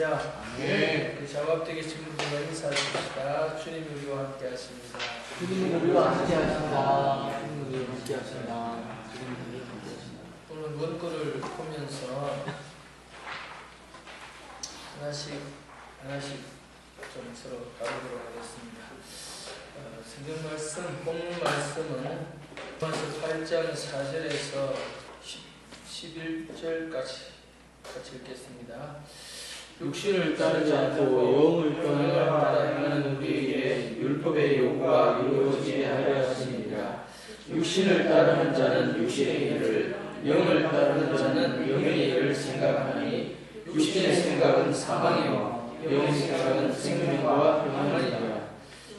할렐루야. 아멘. 우리 작업되게 친구들과 인사하십시다. 주님이 우리와 함께 하십니다. 주님이 우리와 함께 하신다. 주님이 우리와 함께 하신다. 주님이 우리와 함께 하신다. 오늘 원고를 보면서 하나씩 좀 서로 다루도록 하겠습니다. 성경 말씀, 본문 말씀은 로마서 8장 4절에서 11절까지 같이 읽겠습니다. 육신을 따르지 않고 영을 따라 행하는 우리에게 율법의 요구가 이루어지게 하려 하십니다. 육신을 따르는 자는 육신의 일을, 영을 따르는 자는 영의 일을 생각하니 육신의 생각은 사망이요 영의 생각은 생명과 평안이니라.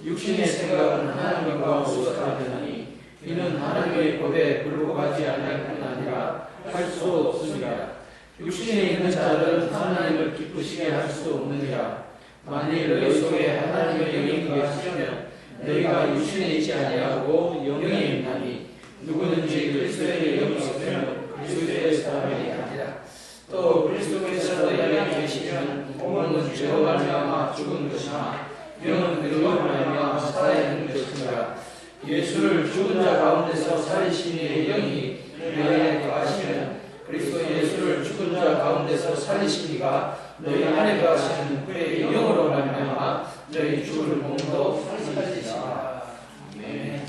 육신의 생각은 하나님과 무속하더니 이는 하나님의 법에 굴복하지 않을 뿐 아니라 할 수 없습니다. 육신에 있는 자는 하나님을 기쁘시게 할 수 없느니라. 만일 너희 속에 하나님의 영이 계시면 너희가 육신에 있지 아니하고 영에 있나니 누구든지 그리스도의 영이 없으면 그리스도의 사람이 아니라. 또 그리스도께서 너희 안에 계시면 몸은 죄로 말미암아 죽은 것이나 영은 그로 말미암아 살아있는 것이니라. 예수를 죽은 자 가운데서 살리신 이의 영이 너희 안에 거하시면 그리스도 예수를 죽은 자 가운데서 살리신 이가 너희 안에 거하시는 그의 영으로 말미암아 너희 죽을 몸도 살리시리라. 아멘.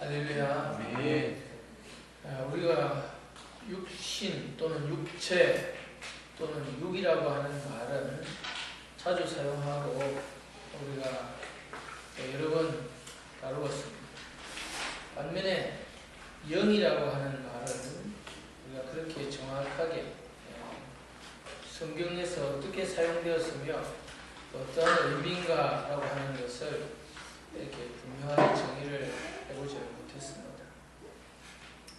할렐루야. 아멘. 우리가 육신 또는 육체 또는 육이라고 하는 말은 자주 사용하고 우리가 여러 번 다루었습니다. 반면에 영이라고 하는 말은 우리가 그렇게 정확하게 성경에서 어떻게 사용되었으며 어떠한 의미인가라고 하는 것을 이렇게 분명하게 정의를 해보지 못했습니다.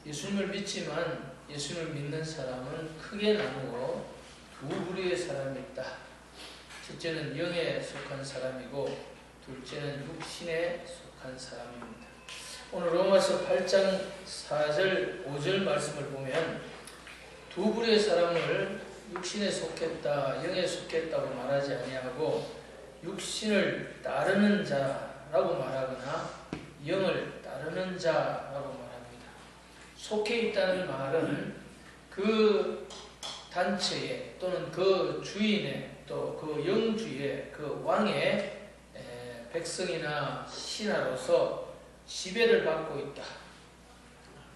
예수님을 믿지만 예수님을 믿는 사람은 크게 나누고 두 부류의 사람이 있다. 첫째는 영에 속한 사람이고 둘째는 육신에 속한 사람입니다. 오늘 로마서 8장 4절 5절 말씀을 보면 두 부류의 사람을 육신에 속했다, 영에 속했다고 말하지 아니하고 육신을 따르는 자라고 말하거나 영을 따르는 자라고 말합니다. 속해 있다는 말은 그 단체에 또는 그 주인의 또 그 영주의 그 왕의 백성이나 신하로서 지배를 받고 있다.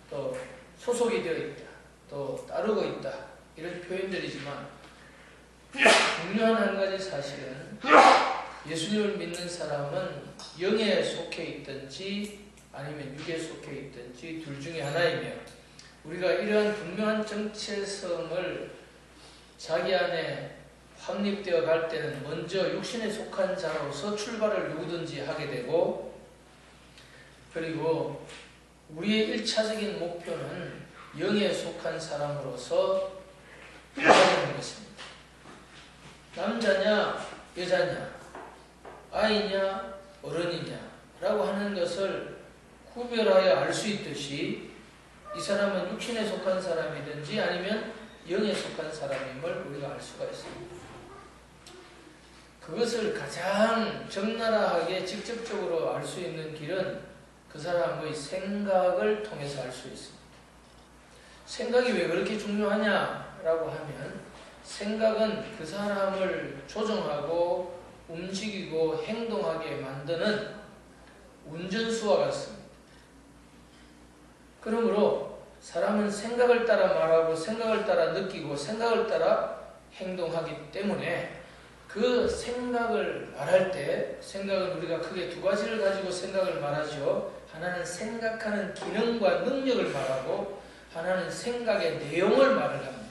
또 소속이 되어 있다. 또 따르고 있다. 이런 표현들이지만 중요한 한 가지 사실은 예수님을 믿는 사람은 영에 속해 있든지 아니면 육에 속해 있든지 둘 중에 하나이며 우리가 이러한 분명한 정체성을 자기 안에 확립되어 갈 때는 먼저 육신에 속한 자로서 출발을 누구든지 하게 되고 그리고 우리의 1차적인 목표는 영에 속한 사람으로서 살아가는 것입니다. 남자냐 여자냐 아이냐 어른이냐 라고 하는 것을 구별하여 알 수 있듯이 이 사람은 육신에 속한 사람이든지 아니면 영에 속한 사람임을 우리가 알 수가 있습니다. 그것을 가장 적나라하게 직접적으로 알 수 있는 길은 그 사람의 생각을 통해서 알 수 있습니다. 생각이 왜 그렇게 중요하냐라고 하면 생각은 그 사람을 조정하고 움직이고 행동하게 만드는 운전수와 같습니다. 그러므로 사람은 생각을 따라 말하고 생각을 따라 느끼고 생각을 따라 행동하기 때문에 그 생각을 말할 때 생각은 우리가 크게 두 가지를 가지고 생각을 말하죠. 하나는 생각하는 기능과 능력을 말하고 하나는 생각의 내용을 말을 합니다.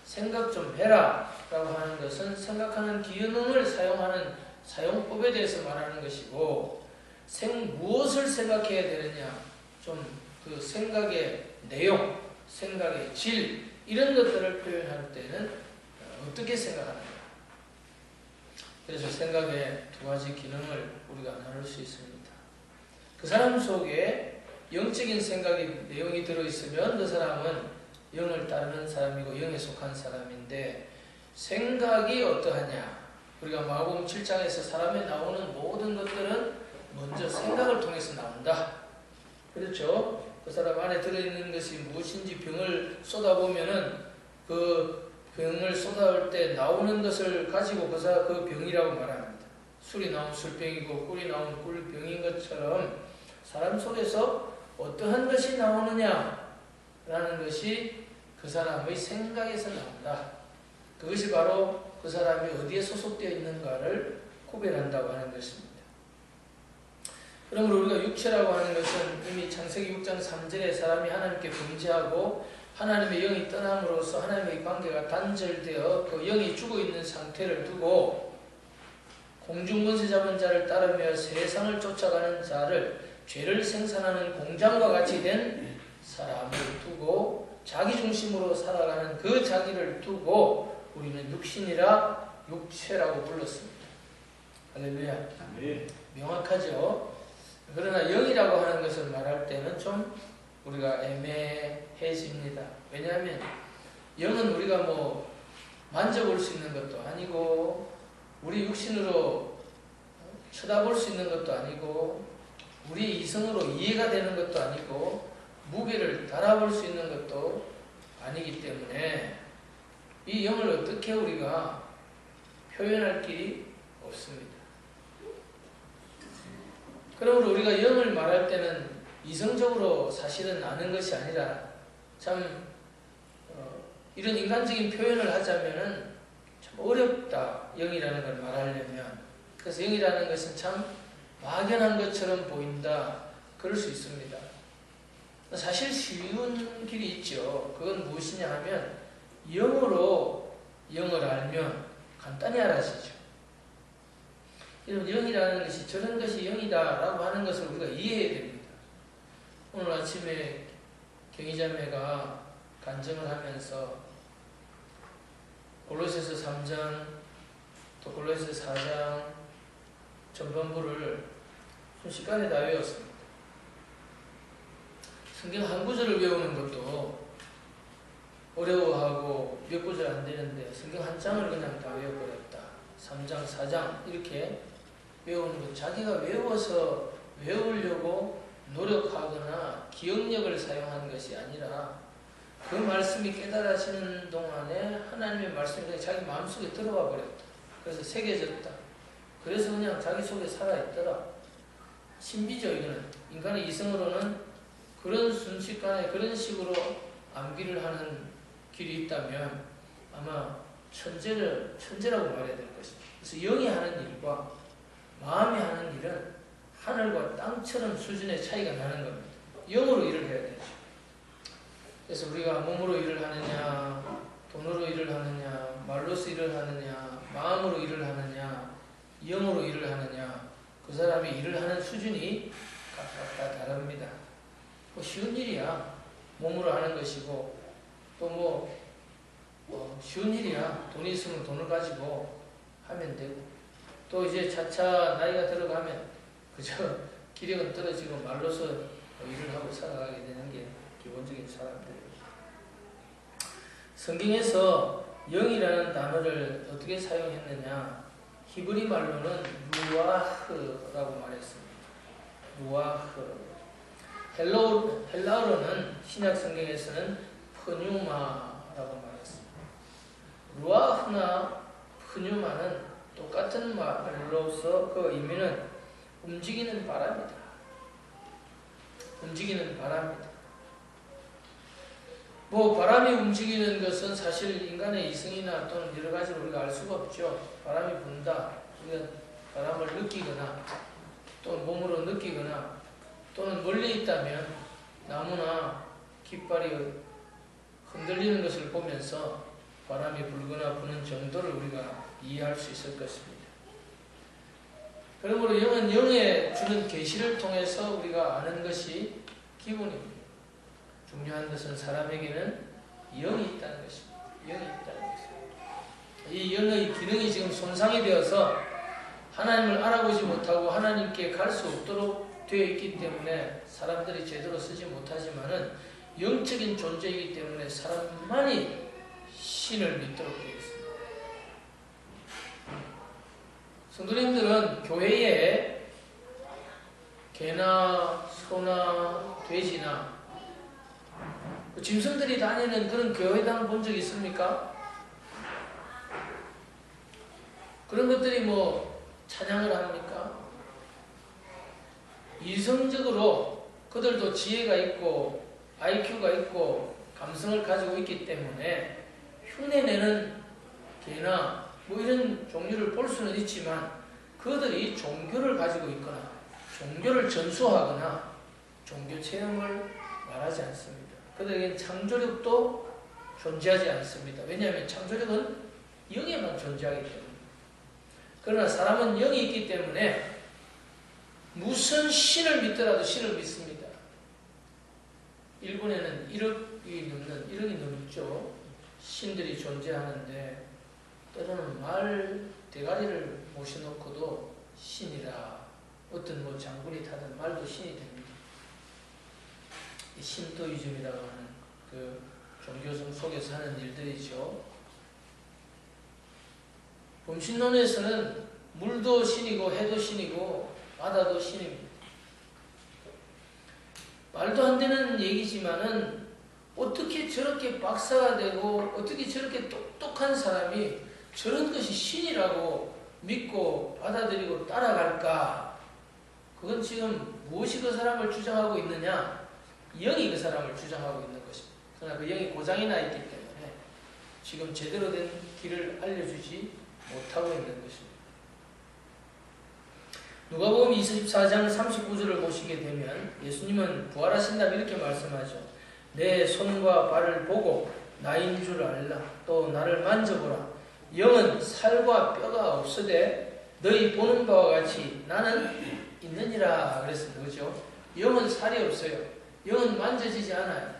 생각 좀 해라 라고 하는 것은 생각하는 기능을 사용하는 사용법에 대해서 말하는 것이고 무엇을 생각해야 되느냐 좀 그 생각의 내용, 생각의 질 이런 것들을 표현할 때는 어떻게 생각하는가. 그래서 생각의 두 가지 기능을 우리가 나눌 수 있습니다. 그 사람 속에 영적인 생각의 내용이 들어있으면 그 사람은 영을 따르는 사람이고 영에 속한 사람인데 생각이 어떠하냐? 우리가 마가복음 7장에서 사람에 나오는 모든 것들은 먼저 생각을 통해서 나온다. 그렇죠? 그 사람 안에 들어있는 것이 무엇인지 병을 쏟아보면은 그 병을 쏟아올 때 나오는 것을 가지고 그 병이라고 말합니다. 술이 나오면 술병이고 꿀이 나오면 꿀병인 것처럼 사람 속에서 어떠한 것이 나오느냐라는 것이 그 사람의 생각에서 나온다. 그것이 바로 그 사람이 어디에 소속되어 있는가를 구별한다고 하는 것입니다. 그러므로 우리가 육체라고 하는 것은 이미 창세기 6장 3절에 사람이 하나님께 범죄하고 하나님의 영이 떠남으로써 하나님의 관계가 단절되어 그 영이 죽어있는 상태를 두고 공중권세 잡은 자를 따르며 세상을 쫓아가는 자를 죄를 생산하는 공장과 같이 된 사람을 두고 자기 중심으로 살아가는 그 자기를 두고 우리는 육체라고 불렀습니다. 할렐루야. 명확하죠? 그러나 영이라고 하는 것을 말할 때는 좀 우리가 애매해집니다. 왜냐하면 영은 우리가 뭐 만져볼 수 있는 것도 아니고 우리 육신으로 쳐다볼 수 있는 것도 아니고 우리 이성으로 이해가 되는 것도 아니고 무게를 달아볼 수 있는 것도 아니기 때문에 이 영을 어떻게 우리가 표현할 길이 없습니다. 그러므로 우리가 영을 말할 때는 이성적으로 사실은 아는 것이 아니라 참 이런 인간적인 표현을 하자면은 참 어렵다. 영이라는 걸 말하려면. 그래서 영이라는 것은 참 막연한 것처럼 보인다. 그럴 수 있습니다. 사실 쉬운 길이 있죠. 그건 무엇이냐 하면 영어로 영을 알면 간단히 알아지죠. 이런 영이라는 것이 저런 것이 영이다라고 하는 것을 우리가 이해해야 됩니다. 오늘 아침에 경희자매가 간증을 하면서 골로새서 3장 또 골로새서 4장 전반부를 순식간에 다 외웠습니다. 성경 한 구절을 외우는 것도 어려워하고 몇 구절 안 되는데 성경 한 장을 그냥 다 외워버렸다. 3장, 4장 이렇게 외우는 것, 자기가 외워서 외우려고 노력하거나 기억력을 사용하는 것이 아니라 그 말씀이 깨달아지는 동안에 하나님의 말씀이 그냥 자기 마음속에 들어와 버렸다. 그래서 새겨졌다. 그래서 그냥 자기 속에 살아있더라. 신비죠, 이거는. 인간의 이성으로는 그런 순식간에 그런 식으로 암기를 하는 길이 있다면 아마 천재라고 말해야 될 것입니다. 그래서 영이 하는 일과 마음이 하는 일은 하늘과 땅처럼 수준의 차이가 나는 겁니다. 영으로 일을 해야 되죠. 그래서 우리가 몸으로 일을 하느냐, 돈으로 일을 하느냐, 말로서 일을 하느냐, 마음으로 일을 하느냐, 영으로 일을 하느냐, 그 사람이 일을 하는 수준이 각각 다 다릅니다. 뭐 쉬운 일이야. 몸으로 하는 것이고 또 쉬운 일이야. 돈이 있으면 돈을 가지고 하면 되고 또 이제 차차 나이가 들어가면 그저 기력은 떨어지고 말로서 일을 하고 살아가게 되는 게 기본적인 사람들이에요. 성경에서 영이라는 단어를 어떻게 사용했느냐? 히브리 말로는 루아흐라고 말했습니다. 루아흐. 헬라어로는 신약 성경에서는 프뉴마라고 말했습니다. 루아흐나 프뉴마는 똑같은 말로서 그 의미는 움직이는 바람이다. 움직이는 바람이다. 뭐 바람이 움직이는 것은 사실 인간의 이성이나 또는 여러 가지로 우리가 알 수가 없죠. 바람이 분다. 우리가 바람을 느끼거나 또는 몸으로 느끼거나 또는 멀리 있다면 나무나 깃발이 흔들리는 것을 보면서 바람이 불거나 부는 정도를 우리가 이해할 수 있을 것입니다. 그러므로 영은 영에 주는 계시를 통해서 우리가 아는 것이 기본입니다. 중요한 것은 사람에게는 영이 있다는 것입니다. 영이 있다는 것입니다. 이 영의 기능이 지금 손상이 되어서 하나님을 알아보지 못하고 하나님께 갈 수 없도록 되어 있기 때문에 사람들이 제대로 쓰지 못하지만은 영적인 존재이기 때문에 사람만이 신을 믿도록 되어 있습니다. 성도님들은 교회에 개나 소나 돼지나 짐승들이 다니는 그런 교회당 본 적 있습니까? 그런 것들이 뭐 찬양을 합니까? 이성적으로 그들도 지혜가 있고 IQ가 있고 감성을 가지고 있기 때문에 흉내내는 개나 뭐 이런 종류를 볼 수는 있지만 그들이 종교를 가지고 있거나 종교를 전수하거나 종교 체험을 말하지 않습니다. 그들에겐 창조력도 존재하지 않습니다. 왜냐하면 창조력은 영에만 존재하기 때문에. 그러나 사람은 영이 있기 때문에 무슨 신을 믿더라도 신을 믿습니다. 일본에는 1억이 넘죠. 신들이 존재하는데 때로는 말 대가리를 모셔놓고도 신이라 어떤 뭐 장군이 타던 말도 신이 됩니다. 이 신도이즘이라고 하는 그 종교성 속에서 하는 일들이죠. 범신론에서는 물도 신이고 해도 신이고 바다도 신입니다. 말도 안 되는 얘기지만은 어떻게 저렇게 박사가 되고 어떻게 저렇게 똑똑한 사람이 저런 것이 신이라고 믿고 받아들이고 따라갈까? 그건 지금 무엇이 그 사람을 주장하고 있느냐? 영이 그 사람을 주장하고 있는 것입니다. 그러나 그 영이 고장이 나 있기 때문에 지금 제대로 된 길을 알려주지 못하고 있는 것입니다. 누가복음 24장 39절을 보시게 되면 예수님은 부활하신다면 이렇게 말씀하죠. 내 손과 발을 보고 나인 줄 알라. 또 나를 만져보라. 영은 살과 뼈가 없으되 너희 보는 바와 같이 나는 있느니라 그랬습니다. 그렇죠? 영은 살이 없어요. 영은 만져지지 않아요.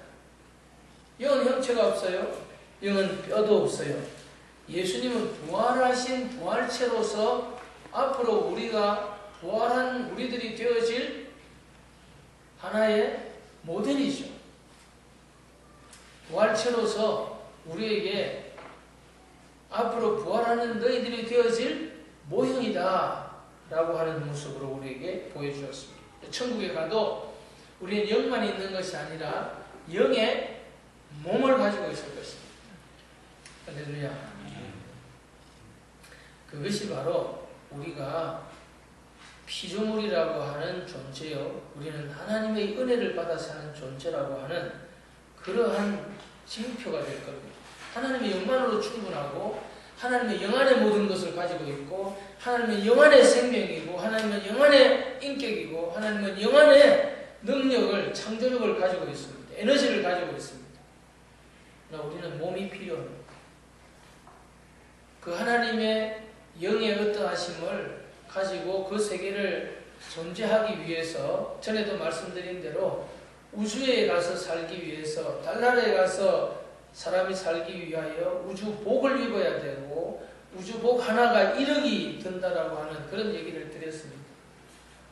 영은 형체가 없어요. 영은 뼈도 없어요. 예수님은 부활하신 부활체로서 앞으로 우리가 부활한 우리들이 되어질 하나의 모델이죠. 부활체로서 우리에게 앞으로 부활하는 너희들이 되어질 모형이다 라고 하는 모습으로 우리에게 보여주었습니다. 천국에 가도 우리는 영만 있는 것이 아니라 영의 몸을 가지고 있을 것입니다. 할렐루야. 그것이 바로 우리가 피조물이라고 하는 존재요. 우리는 하나님의 은혜를 받아 사는 존재라고 하는 그러한 징표가 될 겁니다. 하나님의 영만으로 충분하고 하나님의 영 안에 모든 것을 가지고 있고 하나님의 영 안에 생명이고 하나님의 영 안에 인격이고 하나님의 영 안에 능력을, 창조력을 가지고 있습니다. 에너지를 가지고 있습니다. 그러나 우리는 몸이 필요합니다. 그 하나님의 영의 어떠하심을 가지고 그 세계를 존재하기 위해서 전에도 말씀드린 대로 우주에 가서 살기 위해서 달나라에 가서 사람이 살기 위하여 우주복을 입어야 되고 우주복 하나가 1억이 든다라고 하는 그런 얘기를 드렸습니다.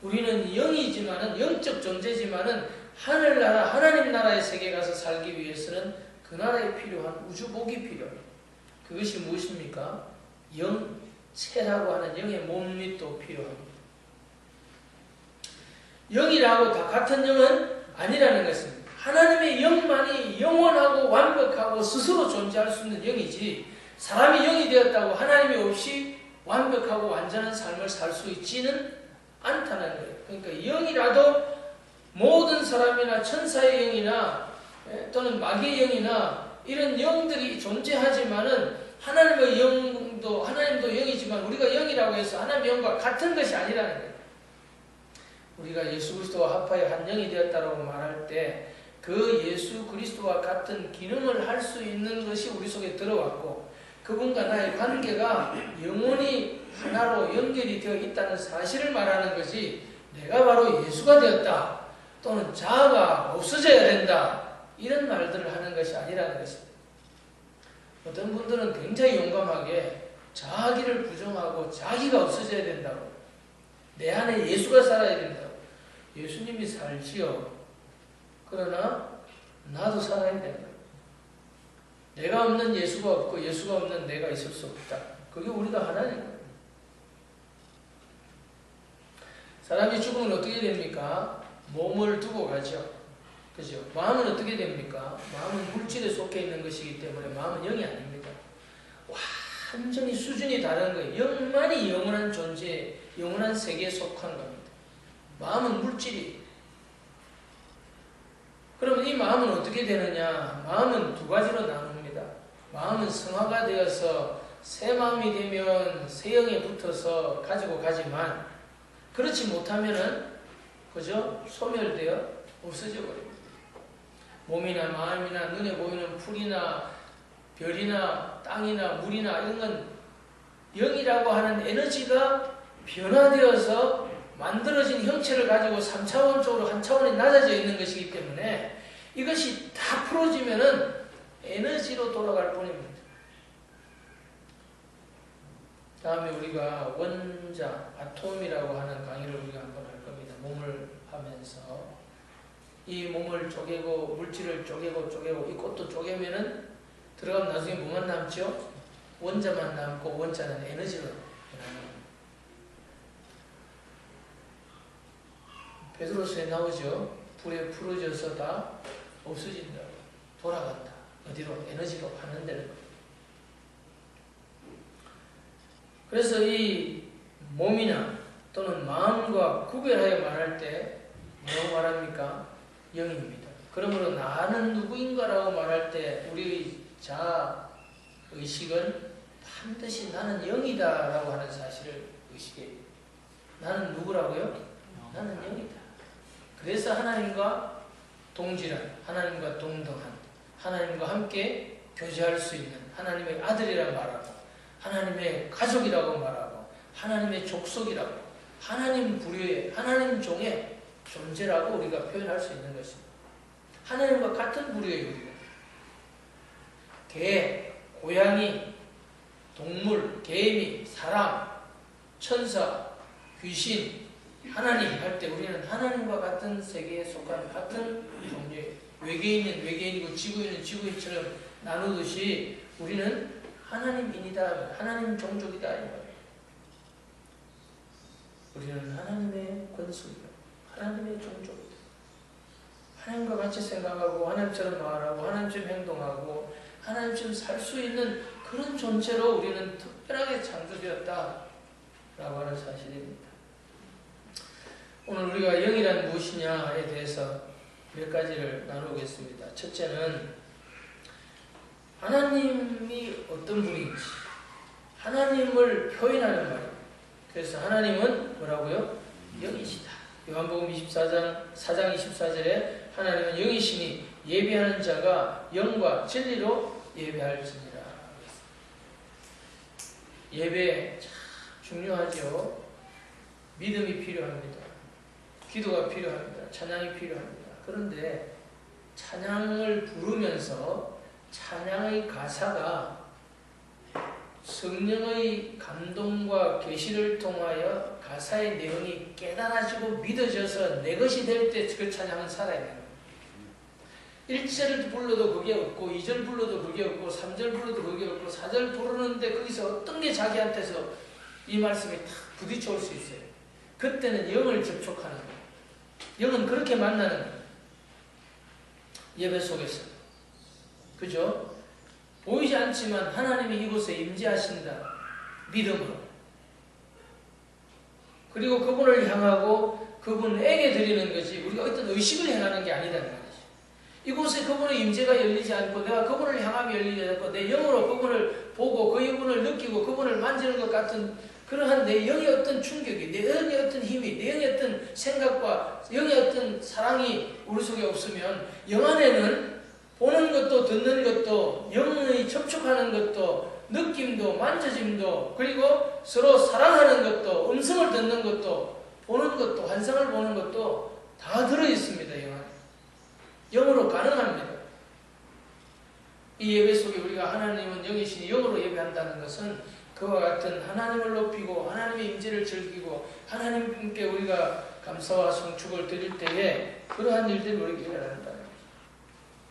우리는 영이지만은 영적 존재지만은 하늘나라 하나님 나라의 세계에 가서 살기 위해서는 그 나라에 필요한 우주복이 필요합니다. 그것이 무엇입니까? 영체라고 하는 영의 몸밑도 필요합니다. 영이라고 다 같은 영은 아니라는 것입니다. 하나님의 영만이 영원하고 완벽하고 스스로 존재할 수 있는 영이지 사람이 영이 되었다고 하나님이 없이 완벽하고 완전한 삶을 살 수 있지는 않다는 거예요. 그러니까 영이라도 모든 사람이나 천사의 영이나 또는 마귀의 영이나 이런 영들이 존재하지만은 하나님의 영도 하나님도 영이지만 우리가 영이라고 해서 하나님의 영과 같은 것이 아니라는 거예요. 우리가 예수 그리스도와 합하여 한 영이 되었다라고 말할 때 그 예수 그리스도와 같은 기능을 할 수 있는 것이 우리 속에 들어왔고 그분과 나의 관계가 영원히 하나로 연결이 되어 있다는 사실을 말하는 것이 내가 바로 예수가 되었다 또는 자아가 없어져야 된다 이런 말들을 하는 것이 아니라는 것입니다. 어떤 분들은 굉장히 용감하게 자기를 부정하고 자기가 없어져야 된다고 내 안에 예수가 살아야 된다고 예수님이 살지요. 그러나 나도 살아야 된다. 내가 없는 예수가 없고 예수가 없는 내가 있을 수 없다. 그게 우리가 하나님 거예요. 사람이 죽으면 어떻게 됩니까? 몸을 두고 가죠. 그죠? 마음은 어떻게 됩니까? 마음은 물질에 속해 있는 것이기 때문에 마음은 영이 아닙니다. 완전히 수준이 다른 거예요. 영만이 영원한 존재, 영원한 세계에 속한 겁니다. 마음은 물질이. 그럼 이 마음은 어떻게 되느냐? 마음은 두 가지로 나눕니다. 마음은 성화가 되어서 새 마음이 되면 새 영에 붙어서 가지고 가지만 그렇지 못하면은 그죠? 소멸되어 없어져 버립니다. 몸이나 마음이나 눈에 보이는 풀이나 별이나 땅이나 물이나 이런 건 영이라고 하는 에너지가 변화되어서 만들어진 형체를 가지고 3차원적으로 한 차원이 낮아져 있는 것이기 때문에 이것이 다 풀어지면은 에너지로 돌아갈 뿐입니다. 다음에 우리가 원자, 아톰이라고 하는 강의를 우리가 한번 할 겁니다. 몸을 하면서 이 몸을 쪼개고 물질을 쪼개고 이 꽃도 쪼개면은 들어가면 나중에 뭐만 남죠? 원자만 남고 원자는 에너지로 변하는 베드로서에 나오죠. 불에 풀어져서 다 없어진다고. 돌아간다. 어디로? 에너지로 반응되는 거예요. 그래서 이 몸이나 또는 마음과 구별하여 말할 때 뭐라고 말합니까? 영입니다. 그러므로 나는 누구인가라고 말할 때 우리의 자아 의식은 반드시 나는 영이다라고 하는 사실을 의식해요. 나는 누구라고요? 나는 영이다. 그래서 하나님과 동질한, 하나님과 동등한, 하나님과 함께 교제할 수 있는 하나님의 아들이라고 말하고 하나님의 가족이라고 말하고 하나님의 족속이라고 하나님 부류의 하나님 종의 존재라고 우리가 표현할 수 있는 것입니다. 하나님과 같은 부류의 우리가 개, 고양이, 동물, 개미, 사람, 천사, 귀신, 하나님 할 때 우리는 하나님과 같은 세계에 속한 같은 종류의 외계인은 외계인이고 지구인은 지구인처럼 나누듯이 우리는 하나님인이다, 하나님 종족이다 이 말이에요. 우리는 하나님의 권속이다, 하나님의 종족이다. 하나님과 같이 생각하고 하나님처럼 말하고 하나님처럼 행동하고 하나님처럼 살 수 있는 그런 존재로 우리는 특별하게 창조되었다 라고 하는 사실입니다. 오늘 우리가 영이란 무엇이냐에 대해서 몇 가지를 나누겠습니다. 첫째는 하나님이 어떤 분인지 하나님을 표현하는 말입니다. 그래서 하나님은 뭐라고요? 영이시다. 요한복음 4장 24절에 하나님은 영이시니 예배하는 자가 영과 진리로 예배할지니라. 예배 참 중요하죠. 믿음이 필요합니다. 기도가 필요합니다. 찬양이 필요합니다. 그런데 찬양을 부르면서 찬양의 가사가 성령의 감동과 계시를 통하여 가사의 내용이 깨달아지고 믿어져서 내 것이 될 때 그 찬양은 살아야 돼요. 1절 불러도 그게 없고 2절 불러도 그게 없고 3절 불러도 그게 없고 4절 부르는데 거기서 어떤 게 자기한테서 이 말씀이 탁 부딪혀올 수 있어요. 그때는 영을 접촉하는 거예요. 영은 그렇게 만나는 거예요. 예배 속에서. 그죠? 보이지 않지만 하나님이 이곳에 임재하신다. 믿음으로. 그리고 그분을 향하고 그분에게 드리는 것이 우리가 어떤 의식을 행하는 게 아니라는 거죠. 이곳에 그분의 임재가 열리지 않고 내가 그분을 향하며 열리지 않고 내 영으로 그분을 보고 그 영분을 느끼고 그분을 만지는 것 같은 그러한 내 영의 어떤 충격이, 내 영의 어떤 힘이, 내 영의 어떤 생각과 영의 어떤 사랑이 우리 속에 없으면 영 안에는 보는 것도 듣는 것도 영의 접촉하는 것도 느낌도 만져짐도 그리고 서로 사랑하는 것도 음성을 듣는 것도 보는 것도 환상을 보는 것도 다 들어있습니다. 영 안에. 영으로 가능합니다. 이 예배 속에 우리가 하나님은 영이시니 영으로 예배한다는 것은 그와 같은 하나님을 높이고 하나님의 임재를 즐기고 하나님께 우리가 감사와 성축을 드릴 때에 그러한 일들을 우리에게 일어난다는 거죠.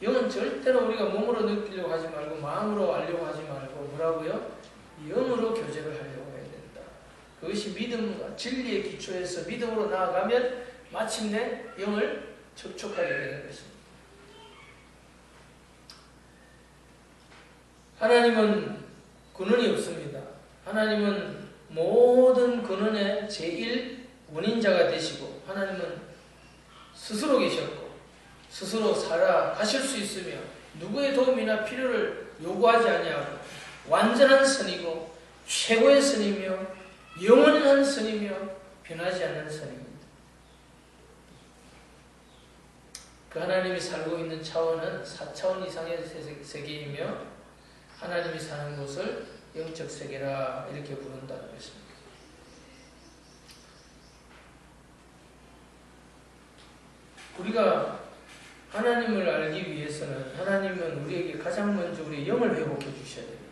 영은 절대로 우리가 몸으로 느끼려고 하지 말고 마음으로 알려고 하지 말고 뭐라고요? 영으로 교제를 하려고 해야 된다. 그것이 믿음과 진리의 기초에서 믿음으로 나아가면 마침내 영을 접촉하게 되는 것입니다. 하나님은 근원이 없습니다. 하나님은 모든 근원의 제일 원인자가 되시고 하나님은 스스로 계셨고 스스로 살아가실 수 있으며 누구의 도움이나 필요를 요구하지 아니하고 완전한 선이고 최고의 선이며 영원한 선이며 변하지 않는 선입니다. 그 하나님이 살고 있는 차원은 4차원 이상의 세계이며 하나님이 사는 곳을 영적 세계라 이렇게 부른다는 것입니다. 우리가 하나님을 알기 위해서는 하나님은 우리에게 가장 먼저 우리의 영을 회복해 주셔야 됩니다.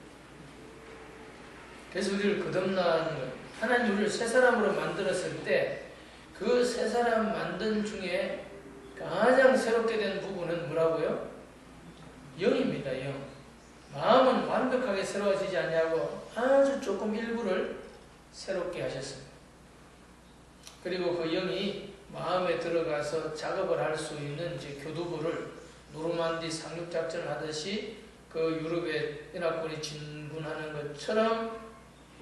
그래서 우리를 거듭나는 것, 하나님 우리를 새 사람으로 만들었을 때 그 새 사람 만든 중에 가장 새롭게 된 부분은 뭐라고요? 영입니다. 영. 마음은 완벽하게 새로워지지 아니하고 아주 조금 일부를 새롭게 하셨습니다. 그리고 그 영이 마음에 들어가서 작업을 할 수 있는 이제 교두보를 노르만디 상륙작전을 하듯이 그 유럽의 연합군이 진군하는 것처럼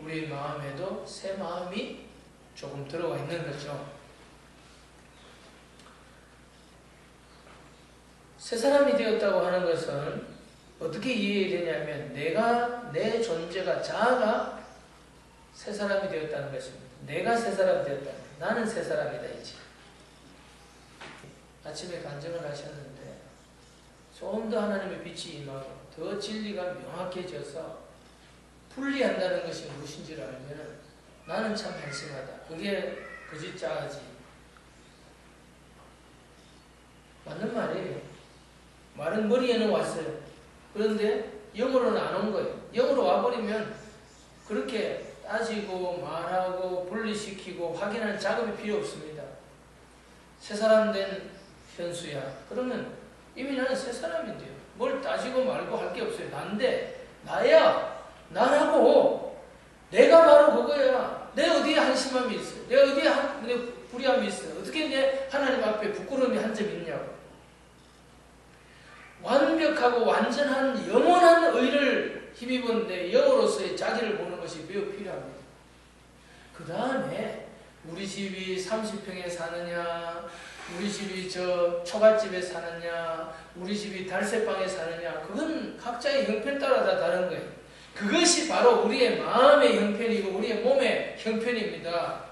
우리 마음에도 새 마음이 조금 들어가 있는 거죠. 새 사람이 되었다고 하는 것은 어떻게 이해되냐면 내 존재가 자아가 새 사람이 되었다는 것입니다. 내가 새 사람이 되었다. 나는 새 사람이다 이제. 아침에 간증을 하셨는데 좀 더 하나님의 빛이 임하고 더 진리가 명확해져서 분리한다는 것이 무엇인지를 알면 나는 참 한심하다. 그게 거짓 자아지. 맞는 말이에요. 말은 머리에는 왔어요. 그런데 영으로는 안 온 거예요. 영으로 와버리면 그렇게 따지고 말하고 분리시키고 확인하는 작업이 필요 없습니다. 새 사람 된 현수야. 그러면 이미 나는 새 사람인데요. 뭘 따지고 말고 할 게 없어요. 난데 나야. 나라고. 내가 바로 그거야. 내 어디에 한심함이 있어. 내 어디에 내 불의함이 있어. 어떻게 내 하나님 앞에 부끄러움이 한 점 있냐고. 완벽하고 완전한 영원한 의를 힘입은 내 영으로서의 자기를 보는 것이 매우 필요합니다. 그 다음에 우리 집이 30평에 사느냐, 우리 집이 저 초가집에 사느냐, 우리 집이 달새방에 사느냐, 그건 각자의 형편 따라 다 다른 거예요. 그것이 바로 우리의 마음의 형편이고 우리의 몸의 형편입니다.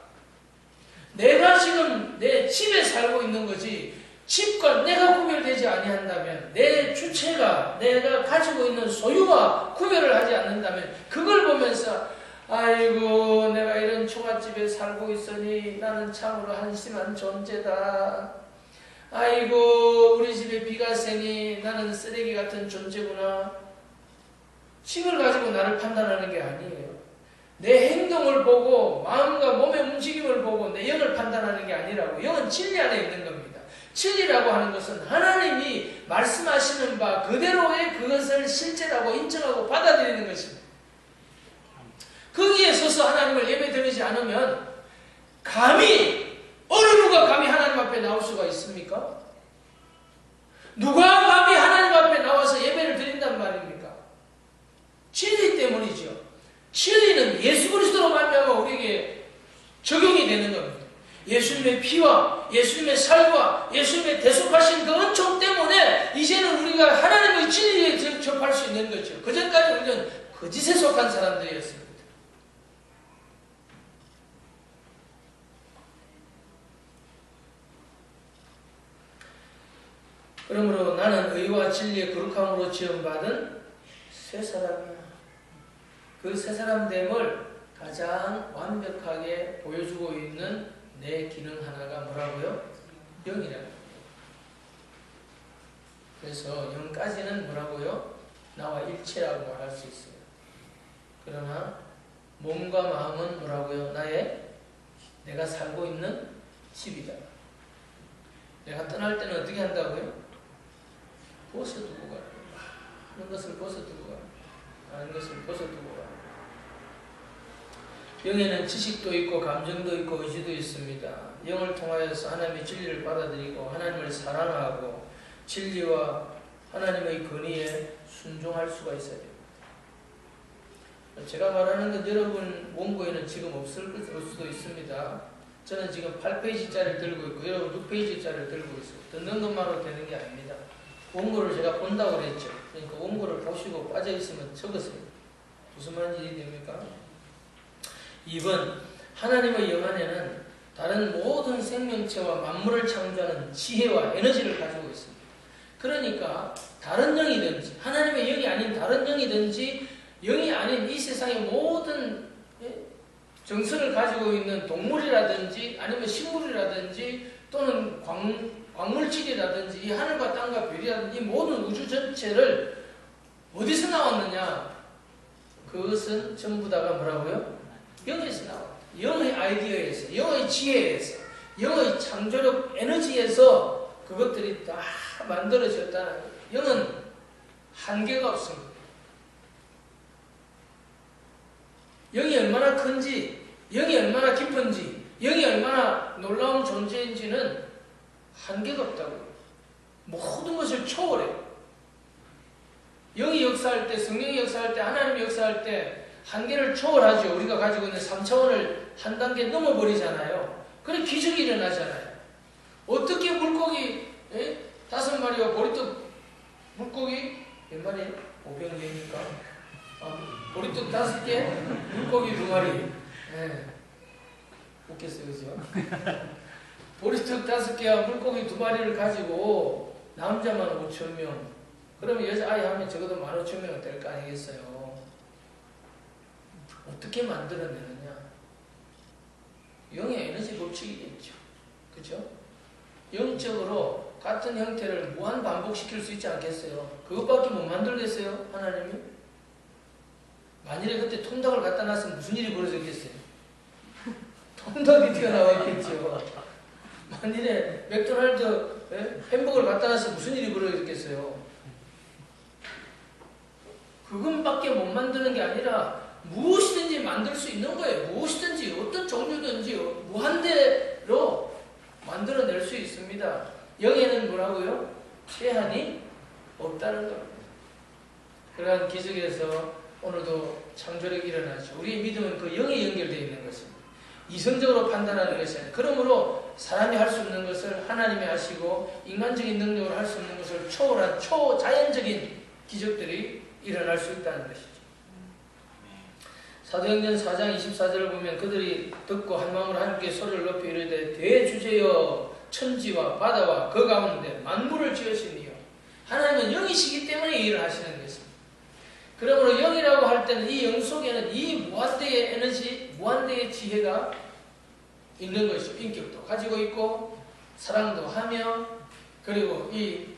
내가 지금 내 집에 살고 있는 거지 집과 내가 구별되지 아니한다면, 내 주체가 내가 가지고 있는 소유와 구별을 하지 않는다면 그걸 보면서 아이고 내가 이런 초가집에 살고 있으니 나는 참으로 한심한 존재다. 아이고 우리 집에 비가 새니 나는 쓰레기 같은 존재구나. 집을 가지고 나를 판단하는 게 아니에요. 내 행동을 보고 마음과 몸의 움직임을 보고 내 영을 판단하는 게 아니라고. 영은 진리 안에 있는 겁니다. 진리라고 하는 것은 하나님이 말씀하시는 바 그대로의 그것을 실제라고 인정하고 받아들이는 것입니다. 거기에 서서 하나님을 예배드리지 않으면 감히 어느 누가 감히 하나님 앞에 나올 수가 있습니까? 누가 감히 하나님 앞에 나와서 예배를 드린단 말입니까? 진리 때문이죠. 진리는 예수 그리스도로 말미암아 우리에게 적용이 되는 겁니다. 예수님의 피와 예수님의 살과 예수님의 대속하신 그 은총 때문에 이제는 우리가 하나님의 진리에 접할 수 있는 거죠. 그전까지 우리는 거짓에 속한 사람들이었습니다. 그러므로 나는 의와 진리의 거룩함으로 지음받은 새 사람이야. 그 새 사람됨을 가장 완벽하게 보여주고 있는 내 기능 하나가 뭐라고요? 영이라고. 그래서 영까지는 뭐라고요? 나와 일체라고 말할 수 있어요. 그러나 몸과 마음은 뭐라고요? 내가 살고 있는 집이다. 내가 떠날 때는 어떻게 한다고요? 벗어두고 가라. 많은 것을 벗어두고 가라. 많은 것을 벗어두고 가라. 영에는 지식도 있고 감정도 있고 의지도 있습니다. 영을 통하여서 하나님의 진리를 받아들이고 하나님을 사랑하고 진리와 하나님의 권위에 순종할 수가 있어야 됩니다. 제가 말하는 건 여러분 원고에는 지금 없을 수도 있습니다. 저는 지금 8페이지짜리를 들고 있고 여러분 6페이지짜리를 들고 있어요. 듣는 것만으로 되는 게 아닙니다. 원고를 제가 본다고 그랬죠. 그러니까 원고를 보시고 빠져있으면 적으세요. 무슨 말인지 이해됩니까? 2번, 하나님의 영 안에는 다른 모든 생명체와 만물을 창조하는 지혜와 에너지를 가지고 있습니다. 그러니까 다른 영이든지 하나님의 영이 아닌 다른 영이든지 영이 아닌 이 세상의 모든 정서를 가지고 있는 동물이라든지 아니면 식물이라든지 또는 광물질이라든지 이 하늘과 땅과 별이라든지 이 모든 우주 전체를 어디서 나왔느냐? 그것은 전부 다가 뭐라고요? 영에서 나왔다. 영의 아이디어에서, 영의 지혜에서, 영의 창조력 에너지에서 그것들이 다 만들어졌다는 거예요. 영은 한계가 없습니다. 영이 얼마나 큰지, 영이 얼마나 깊은지, 영이 얼마나 놀라운 존재인지는 한계가 없다고요. 모든 것을 초월해요. 영이 역사할 때, 성령이 역사할 때, 하나님이 역사할 때 한계를 초월하죠. 우리가 가지고 있는 3차원을 한 단계 넘어버리잖아요. 그래 기적이 일어나잖아요. 어떻게 물고기 5마리와 보리떡 물고기 몇 마리예요? 500개니까 보리떡 5개, 물고기 2마리. 웃겠어요, 그죠? 보리떡 5개와 물고기 2마리를 가지고 남자만 5,000명. 그러면 여자아이 하면 적어도 15,000명은 될 거 아니겠어요? 어떻게 만들어내느냐? 영의 에너지 법칙이겠죠. 그죠? 영적으로 같은 형태를 무한 반복시킬 수 있지 않겠어요? 그것밖에 못 만들겠어요? 하나님이? 만일에 그때 통닭을 갖다 놨으면 무슨 일이 벌어졌겠어요? 통닭이 튀어나왔겠죠. 만일에 맥도날드 햄버거를 갖다 놨으면 무슨 일이 벌어졌겠어요? 그것밖에 못 만드는 게 아니라 무엇이든지 만들 수 있는 거예요. 무엇이든지 어떤 종류든지 무한대로 만들어낼 수 있습니다. 영에는 뭐라고요? 제한이 없다는 겁니다. 그러한 기적에서 오늘도 창조력이 일어나죠. 우리의 믿음은 그 영에 연결되어 있는 것입니다. 이성적으로 판단하는 것이 아니라 그러므로 사람이 할 수 없는 것을 하나님이 하시고 인간적인 능력으로 할 수 없는 것을 초월한 초자연적인 기적들이 일어날 수 있다는 것이죠. 사도행전 4장 24절을 보면 그들이 듣고 한 마음으로 하나님께 소리를 높여 이르되 대주제여 천지와 바다와 그 가운데 만물을 지으시니요. 하나님은 영이시기 때문에 이 일을 하시는 것입니다. 그러므로 영이라고 할 때는 이 영 속에는 이 무한대의 에너지, 무한대의 지혜가 있는 것이죠. 인격도 가지고 있고 사랑도 하며 그리고 이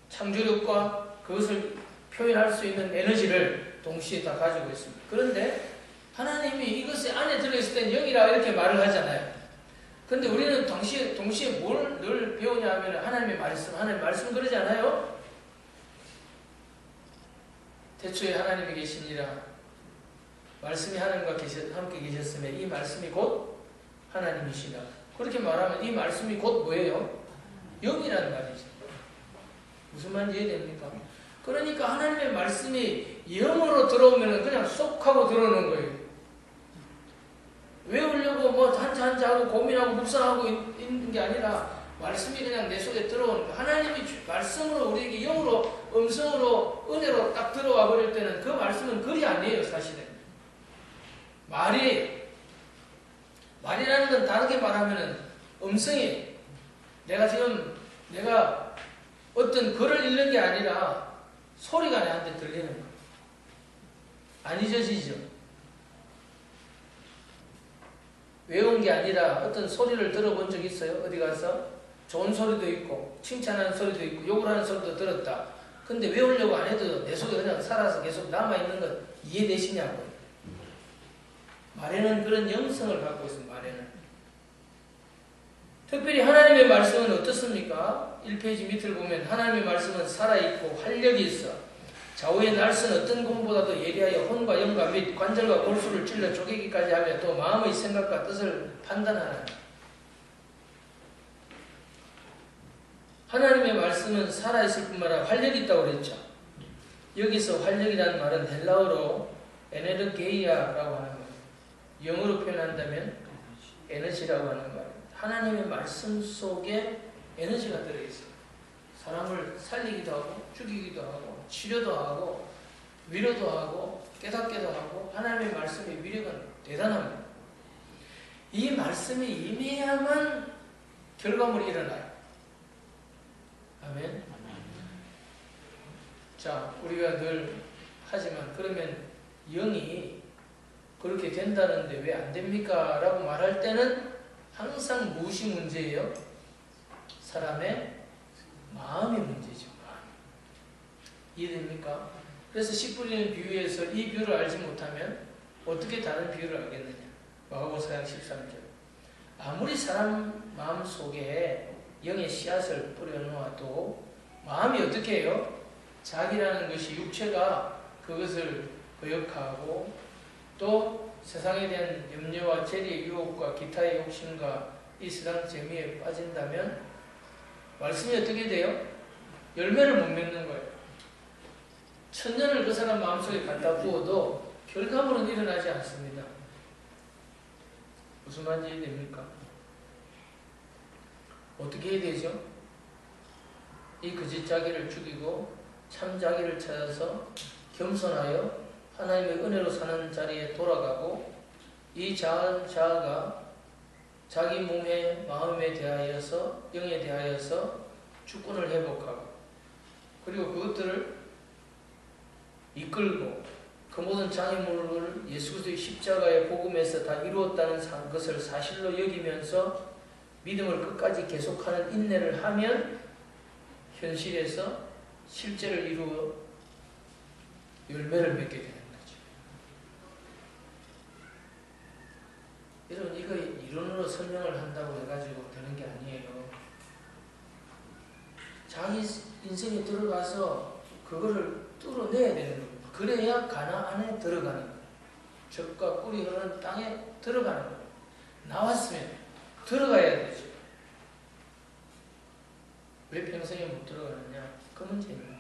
창조력과 그것을 표현할 수 있는 에너지를 동시에 다 가지고 있습니다. 그런데 하나님이 이것이 안에 들어있을 땐 영이라 이렇게 말을 하잖아요. 그런데 우리는 동시에 뭘 늘 배우냐 하면 하나님의 말씀 그러지 않아요? 태초에 하나님이 계시니라 말씀이 하나님과 함께 계셨으며 이 말씀이 곧 하나님이시라. 그렇게 말하면 이 말씀이 곧 뭐예요? 영이라는 말이죠. 무슨 말인지 이해됩니까? 그러니까 하나님의 말씀이 영으로 들어오면 그냥 쏙 하고 들어오는 거예요. 외우려고 뭐 한자 하고 고민하고 묵상하고 있는 게 아니라 말씀이 그냥 내 속에 들어오는 거예요. 하나님이 말씀으로 우리에게 영으로 음성으로 은혜로 딱 들어와 버릴 때는 그 말씀은 글이 아니에요. 사실은 말이라는 건 다르게 말하면 음성이에요. 내가 어떤 글을 읽는 게 아니라 소리가 내한테 들리는 거예요. 안 잊어지죠? 외운 게 아니라 어떤 소리를 들어본 적 있어요? 어디 가서? 좋은 소리도 있고 칭찬하는 소리도 있고 욕을 하는 소리도 들었다. 근데 외우려고 안 해도 내 속에 그냥 살아서 계속 남아있는 것 이해되시냐고요? 말에는 그런 영성을 갖고 있습니다. 말에는. 특별히 하나님의 말씀은 어떻습니까? 1페이지 밑을 보면 하나님의 말씀은 살아있고 활력이 있어 좌우의 날선 어떤 검보다도 예리하여 혼과 영과 및 관절과 골수를 찔러 쪼개기까지 하며 또 마음의 생각과 뜻을 판단하는 하나님의 말씀은 살아있을 뿐만 아니라 활력이 있다고 그랬죠. 여기서 활력이라는 말은 헬라어로 에네르게이아라고 하는 거예요. 영어로 표현한다면 에너지라고 하는 말입니다. 하나님의 말씀 속에 에너지가 들어있어요. 사람을 살리기도 하고 죽이기도 하고 치료도 하고 위로도 하고 깨닫게도 하고 하나님의 말씀의 위력은 대단합니다. 이 말씀이 임해야만 결과물이 일어나요. 아멘. 자, 우리가 늘 하지만 그러면 영이 그렇게 된다는데 왜 안 됩니까? 라고 말할 때는 항상 무엇이 문제예요? 사람의 마음이 문제죠. 이해됩니까? 그래서 씨 뿌리는 비유에서 이 비유를 알지 못하면 어떻게 다른 비유를 알겠느냐? 마가복음 4장 13절. 아무리 사람 마음 속에 영의 씨앗을 뿌려놓아도 마음이 어떻게 해요? 자기라는 것이 육체가 그것을 거역하고 또 세상에 대한 염려와 재리의 유혹과 기타의 욕심과 이 세상 재미에 빠진다면 말씀이 어떻게 돼요? 열매를 못 맺는 거예요. 천년을 그 사람 마음속에 갖다 부어도 결과물은 일어나지 않습니다. 무슨 말인지 이해됩니까? 어떻게 해야 되죠? 이 거짓 자기를 죽이고 참 자기를 찾아서 겸손하여 하나님의 은혜로 사는 자리에 돌아가고 이 자아가 자기 몸에 마음에 대하여서 영에 대하여서 주권을 회복하고 그리고 그것들을 이끌고 그 모든 장애물을 예수 그리스도의 십자가의 복음에서 다 이루었다는 것을 사실로 여기면서 믿음을 끝까지 계속하는 인내를 하면 현실에서 실제를 이루어 열매를 맺게 되는 거죠. 여러분 이거 이론으로 설명을 한다고 해가지고 되는 게 아니에요. 자기 인생에 들어가서 그거를 뚫어내야 되는 겁니다. 그래야 가나안 안에 들어가는 거예요. 젖과 꿀이 흐르는 땅에 들어가는 거예요. 나왔으면 들어가야 되죠. 왜 평생에 못 들어가느냐? 그 문제입니다.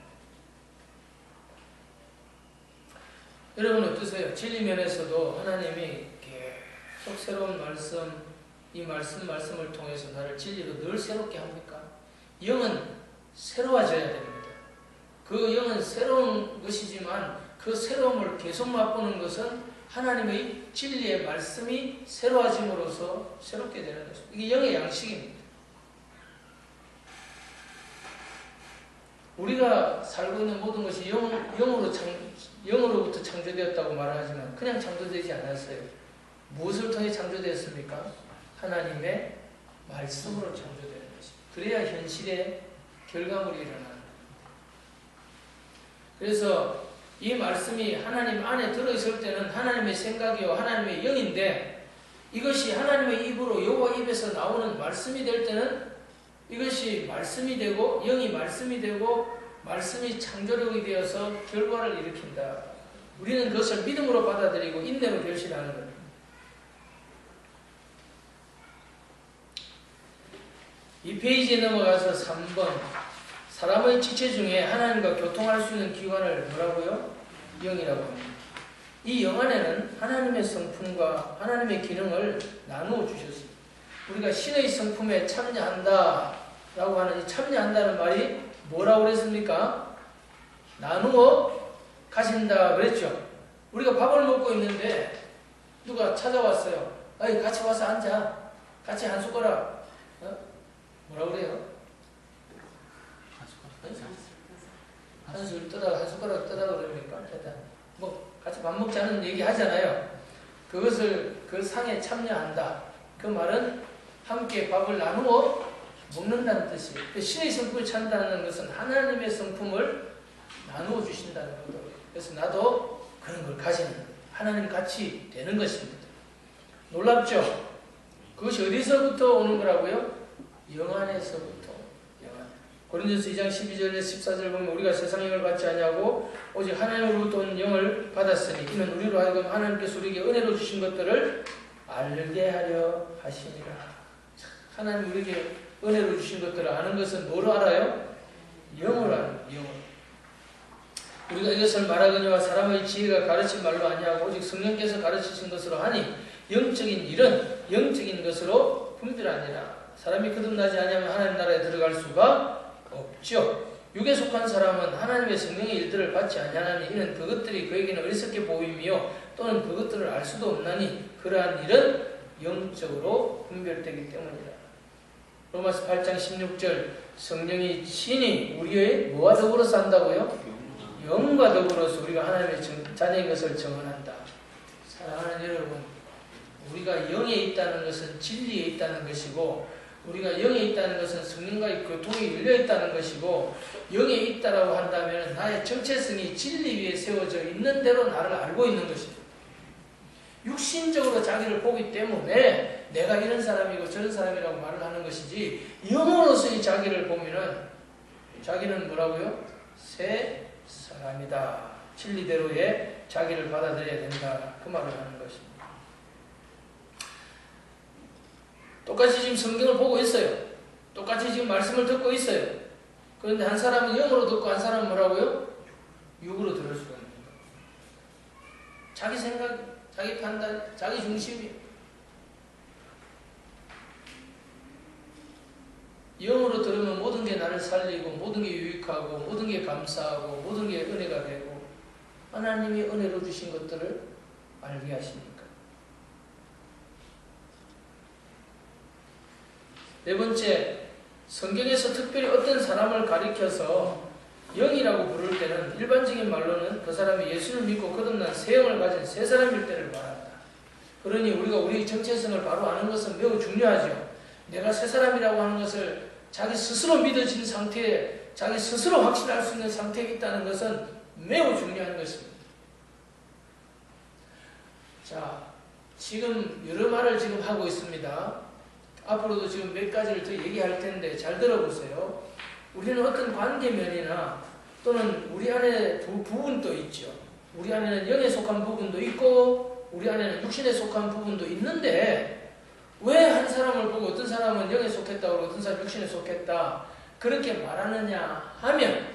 여러분 어떠세요? 진리 면에서도 하나님이 계속 새로운 말씀, 이 말씀을 통해서 나를 진리로 늘 새롭게 합니까? 영은 새로워져야 됩니다. 그 영은 새로운 것이지만 그 새로움을 계속 맛보는 것은 하나님의 진리의 말씀이 새로워짐으로써 새롭게 되는 것입니다. 이게 영의 양식입니다. 우리가 살고 있는 모든 것이 영으로부터 창조되었다고 말하지만 그냥 창조되지 않았어요. 무엇을 통해 창조되었습니까? 하나님의 말씀으로 창조되는 것입니다. 그래야 현실의 결과물이 일어나는 거예요. 그래서 이 말씀이 하나님 안에 들어있을 때는 하나님의 생각이요 하나님의 영인데 이것이 하나님의 입으로 여호와 입에서 나오는 말씀이 될 때는 이것이 말씀이 되고 영이 말씀이 되고 말씀이 창조력이 되어서 결과를 일으킨다. 우리는 그것을 믿음으로 받아들이고 인내로 결실하는 겁니다. 이 페이지에 넘어가서 3번 사람의 지체 중에 하나님과 교통할 수 있는 기관을 뭐라고요? 영이라고 합니다. 이 영 안에는 하나님의 성품과 하나님의 기능을 나누어 주셨습니다. 우리가 신의 성품에 참여한다 라고 하는 이 참여한다는 말이 뭐라고 그랬습니까? 나누어 가신다 그랬죠. 우리가 밥을 먹고 있는데 누가 찾아왔어요. 아이 같이 와서 앉아. 같이 한 숟가락. 뭐라고 그래요? 한 숟가락 떠라 그럽니까? 뭐 같이 밥 먹자는 얘기 하잖아요. 그것을 그 상에 참여한다. 그 말은 함께 밥을 나누어 먹는다는 뜻이에요. 신의 성품을 찾는다는 것은 하나님의 성품을 나누어 주신다는 거거든요. 그래서 나도 그런 걸 가지는 거예요. 하나님 같이 되는 것입니다. 놀랍죠? 그것이 어디서부터 오는 거라고요? 영 안에서부터. 영 안. 고린도서 2장 12절에 14절 보면 우리가 세상 영을 받지 아니하고 오직 하나님으로부터 온 영을 받았으니 이는 우리로 하여금 하나님께서 우리에게 은혜로 주신 것들을 알게 하려 하시니라. 하나님 우리에게 은혜로 주신 것들을 아는 것은 뭐로 알아요? 영으로 알아요. 영으로. 우리가 이것을 말하거니와 사람의 지혜가 가르친 말로 아니하고 오직 성령께서 가르치신 것으로 하니 영적인 일은 영적인 것으로 분별하니라. 사람이 거듭나지 아니하면 하나님 나라에 들어갈 수가 없죠. 육에 속한 사람은 하나님의 성령의 일들을 받지 아니하나니 이는 그것들이 그에게는 어리석게 보임이요 또는 그것들을 알 수도 없나니 그러한 일은 영적으로 분별되기 때문이다. 로마서 8장 16절 성령이 친히 우리의 뭐와 더불어서 한다고요? 영과 더불어서 우리가 하나님의 자녀인 것을 증언한다. 사랑하는 여러분, 우리가 영에 있다는 것은 진리에 있다는 것이고 우리가 영에 있다는 것은 성령과의 교통이 열려 있다는 것이고 영에 있다라고 한다면 나의 정체성이 진리 위에 세워져 있는 대로 나를 알고 있는 것입니다. 육신적으로 자기를 보기 때문에 내가 이런 사람이고 저런 사람이라고 말을 하는 것이지 영으로서의 자기를 보면은 자기는 뭐라고요? 새 사람이다. 진리대로의 자기를 받아들여야 된다. 그 말을 하는 것입니다. 똑같이 지금 성경을 보고 있어요. 똑같이 지금 말씀을 듣고 있어요. 그런데 한 사람은 영으로 듣고 한 사람은 뭐라고요? 육으로 들을 수가 있는 거예요. 자기 생각, 자기 판단, 자기 중심이 영으로 들으면 모든 게 나를 살리고 모든 게 유익하고 모든 게 감사하고 모든 게 은혜가 되고 하나님이 은혜로 주신 것들을 알게 하십니까? 네 번째, 성경에서 특별히 어떤 사람을 가리켜서 영이라고 부를 때는 일반적인 말로는 그 사람이 예수를 믿고 거듭난 새 영을 가진 새 사람일 때를 말한다. 그러니 우리가 우리의 정체성을 바로 아는 것은 매우 중요하죠. 내가 새 사람이라고 하는 것을 자기 스스로 믿어진 상태에 자기 스스로 확신할 수 있는 상태에 있다는 것은 매우 중요한 것입니다. 자, 지금 여러 말을 지금 하고 있습니다. 앞으로도 지금 몇 가지를 더 얘기할 텐데 잘 들어보세요. 우리는 어떤 관계면이나 또는 우리 안에 두 부분도 있죠. 우리 안에는 영에 속한 부분도 있고 우리 안에는 육신에 속한 부분도 있는데 왜 한 사람을 보고 어떤 사람은 영에 속했다고 그러고 어떤 사람은 육신에 속했다 그렇게 말하느냐 하면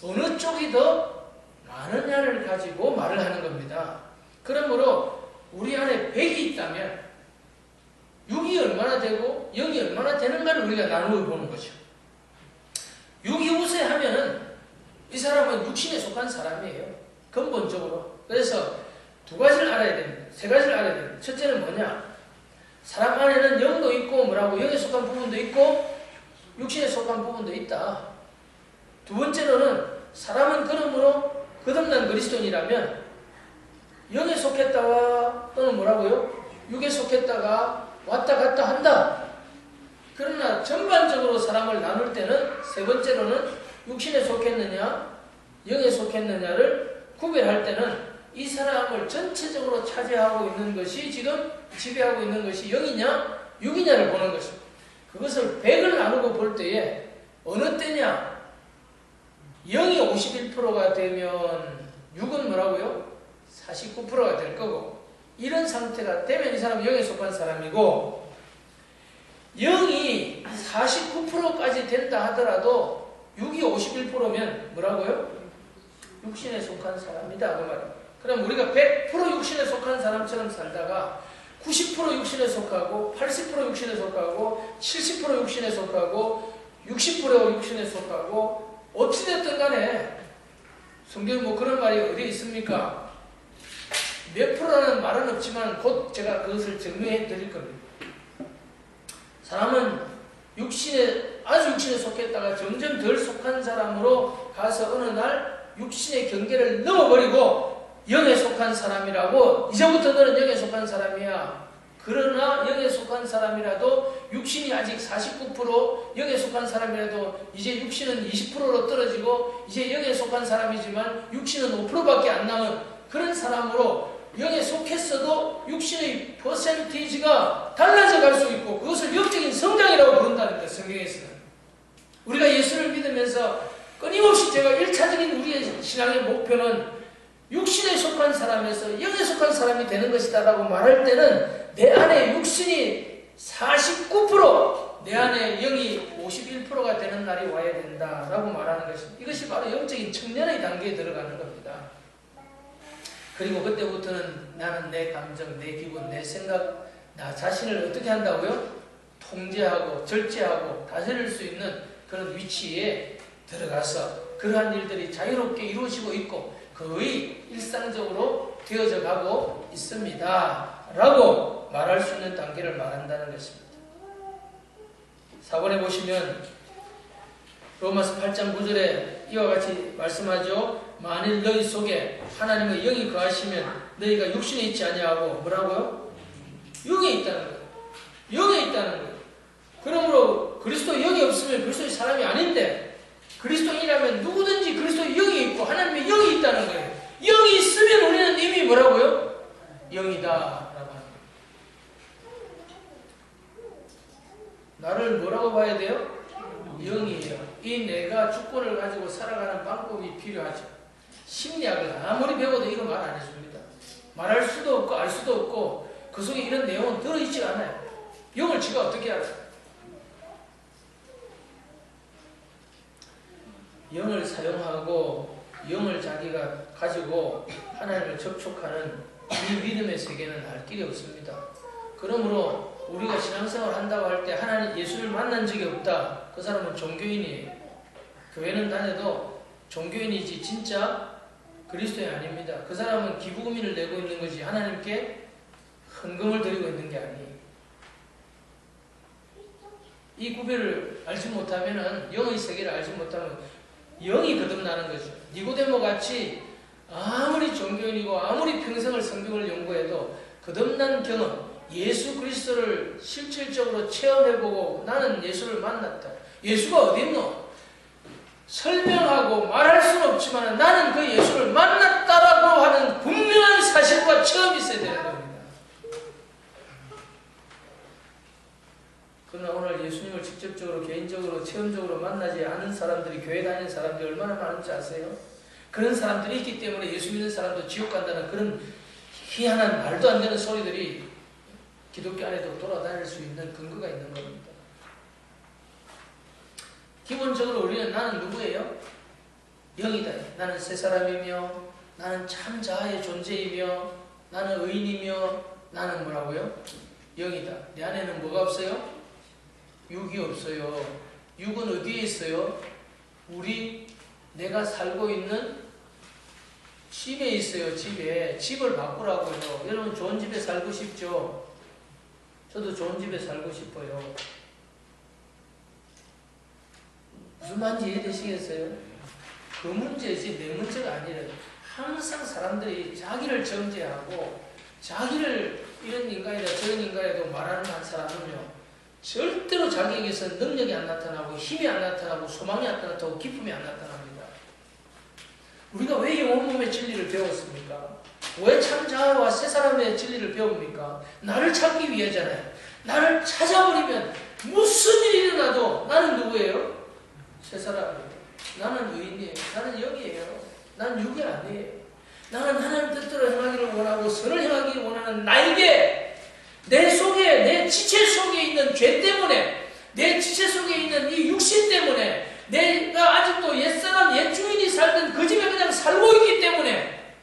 어느 쪽이 더 많으냐를 가지고 말을 하는 겁니다. 그러므로 우리 안에 100이 있다면 6이 얼마나 되고 0이 얼마나 되는가를 우리가 나누어 보는 거죠. 6이 우세하면은 이 사람은 육신에 속한 사람이에요. 근본적으로. 그래서 두 가지를 알아야 됩니다. 세 가지를 알아야 됩니다. 첫째는 뭐냐? 사람 안에는 영도 있고 뭐라고 영에 속한 부분도 있고 육신에 속한 부분도 있다. 두 번째로는 사람은 그러므로 거듭난 그리스도인이라면 영에 속했다가 또는 뭐라고요? 육에 속했다가 왔다 갔다 한다. 그러나 전반적으로 사람을 나눌 때는 세 번째로는 육신에 속했느냐 영에 속했느냐를 구별할 때는 이 사람을 전체적으로 차지하고 있는 것이 지금 지배하고 있는 것이 영이냐 육이냐를 보는 것입니다. 그것을 100을 나누고 볼 때에 어느 때냐 0이 51%가 되면 6은 뭐라고요? 49%가 될 거고 이런 상태가 되면 이 사람은 영에 속한 사람이고 0이 49%까지 된다 하더라도 6이 51%면 뭐라고요? 육신에 속한 사람이다 그 말이에요. 그럼 우리가 100% 육신에 속한 사람처럼 살다가 90% 육신에 속하고 80% 육신에 속하고 70% 육신에 속하고 60% 육신에 속하고 어찌됐든 간에 성경에 뭐 그런 말이 어디에 있습니까? 몇 프로라는 말은 없지만 곧 제가 그것을 증명해 드릴 겁니다. 사람은 아주 육신에 속했다가 점점 덜 속한 사람으로 가서 어느 날 육신의 경계를 넘어버리고 영에 속한 사람이라고 이제부터 너는 영에 속한 사람이야. 그러나 영에 속한 사람이라도 육신이 아직 49% 영에 속한 사람이라도 이제 육신은 20%로 떨어지고 이제 영에 속한 사람이지만 육신은 5%밖에 안 남은 그런 사람으로 영에 속했어도 육신의 퍼센티지가 달라져 갈 수 있고 그것을 영적인 성장이라고 부른다는 거예요. 성경에서는. 우리가 예수를 믿으면서 끊임없이 제가 1차적인 우리의 신앙의 목표는 육신에 속한 사람에서 영에 속한 사람이 되는 것이다 라고 말할 때는 내 안에 육신이 49%, 내 안에 영이 51%가 되는 날이 와야 된다라고 말하는 것입니다. 이것이 바로 영적인 청년의 단계에 들어가는 겁니다. 그리고 그때부터는 나는 내 감정, 내 기분, 내 생각, 나 자신을 어떻게 한다고요? 통제하고 절제하고 다스릴 수 있는 그런 위치에 들어가서 그러한 일들이 자유롭게 이루어지고 있고 거의 일상적으로 되어져 가고 있습니다 라고 말할 수 있는 단계를 말한다는 것입니다. 4번에 보시면 로마서 8장 9절에 이와 같이 말씀하죠. 만일 너희 속에 하나님의 영이 거하시면 너희가 육신에 있지 아니하고 뭐라고요? 영에 있다는 거예요. 영에 있다는 거예요. 그러므로 그리스도 영이 없으면 그리스도의 사람이 아닌데 그리스도인이라면 누구든지 그리스도의 영이 있고 하나님의 영이 있다는 거예요. 영이 있으면 우리는 이미 뭐라고요? 영이다 라고 합니다. 나를 뭐라고 봐야 돼요? 영이에요. 이 내가 주권을 가지고 살아가는 방법이 필요하죠. 심리학을 아무리 배워도 이거 말 안 해줍니다. 말할 수도 없고 알 수도 없고 그 속에 이런 내용은 들어있지 않아요. 영을 지가 어떻게 알아요? 영을 사용하고 영을 자기가 가지고 하나님을 접촉하는 이 믿음의 세계는 알 길이 없습니다. 그러므로 우리가 신앙생활 한다고 할 때 하나님 예수를 만난 적이 없다. 그 사람은 종교인이에요. 교회는 다녀도 종교인이지 진짜 그리스도인이 아닙니다. 그 사람은 기부금을 내고 있는 것이 하나님께 헌금을 드리고 있는 게 아니에요. 이 구별을 알지 못하면은 영의 세계를 알지 못하면 영이 거듭나는 거죠. 니고데모 같이 아무리 종교인이고 아무리 평생을 성경을 연구해도 거듭난 경험, 예수 그리스도를 실질적으로 체험해보고 나는 예수를 만났다. 예수가 어디 있노? 설명하고 말할 수는 없지만 나는 그 예수를 만났다라고 하는 분명한 사실과 체험이 있어야 되는 겁니다. 그러나 오늘 예수님을 직접적으로 개인적으로 체험적으로 만나지 않은 사람들이 교회 다니는 사람들이 얼마나 많은지 아세요? 그런 사람들이 있기 때문에 예수 믿는 사람도 지옥 간다는 그런 희한한 말도 안 되는 소리들이 기독교 안에도 돌아다닐 수 있는 근거가 있는 겁니다. 기본적으로 우리는 나는 누구예요? 영이다. 나는 새 사람이며 나는 참 자아의 존재이며 나는 의인이며 나는 뭐라고요? 영이다. 내 안에는 뭐가 없어요? 육이 없어요. 육은 어디에 있어요? 내가 살고 있는 집에 있어요. 집을 바꾸라고요. 여러분 좋은 집에 살고 싶죠? 저도 좋은 집에 살고 싶어요. 무슨 말인지 이해되시겠어요? 그 문제지 내 문제가 아니라 항상 사람들이 자기를 정죄하고 자기를 이런 인간이다 저런 인간이라고 말하는 한 사람은요 절대로 자기에게서 능력이 안 나타나고 힘이 안 나타나고 소망이 안 나타나고 기쁨이 안 나타납니다. 우리가 왜 영혼 몸의 진리를 배웠습니까? 왜 참자와 새 사람의 진리를 배웁니까? 나를 찾기 위해잖아요. 나를 찾아버리면 무슨 일이 일어나도 나는 누구예요? 새 사람이에요. 나는 의인이에요. 나는 영이에요. 난 육이 아니에요. 나는 하나님 뜻대로 행하기를 원하고 선을 행하기 원하는 나에게 내 속에 내 지체 속에 있는 죄 때문에 내 지체 속에 있는 이 육신 때문에 내가 아직도 옛사람 옛주인이 살던 그 집에 그냥 살고 있기 때문에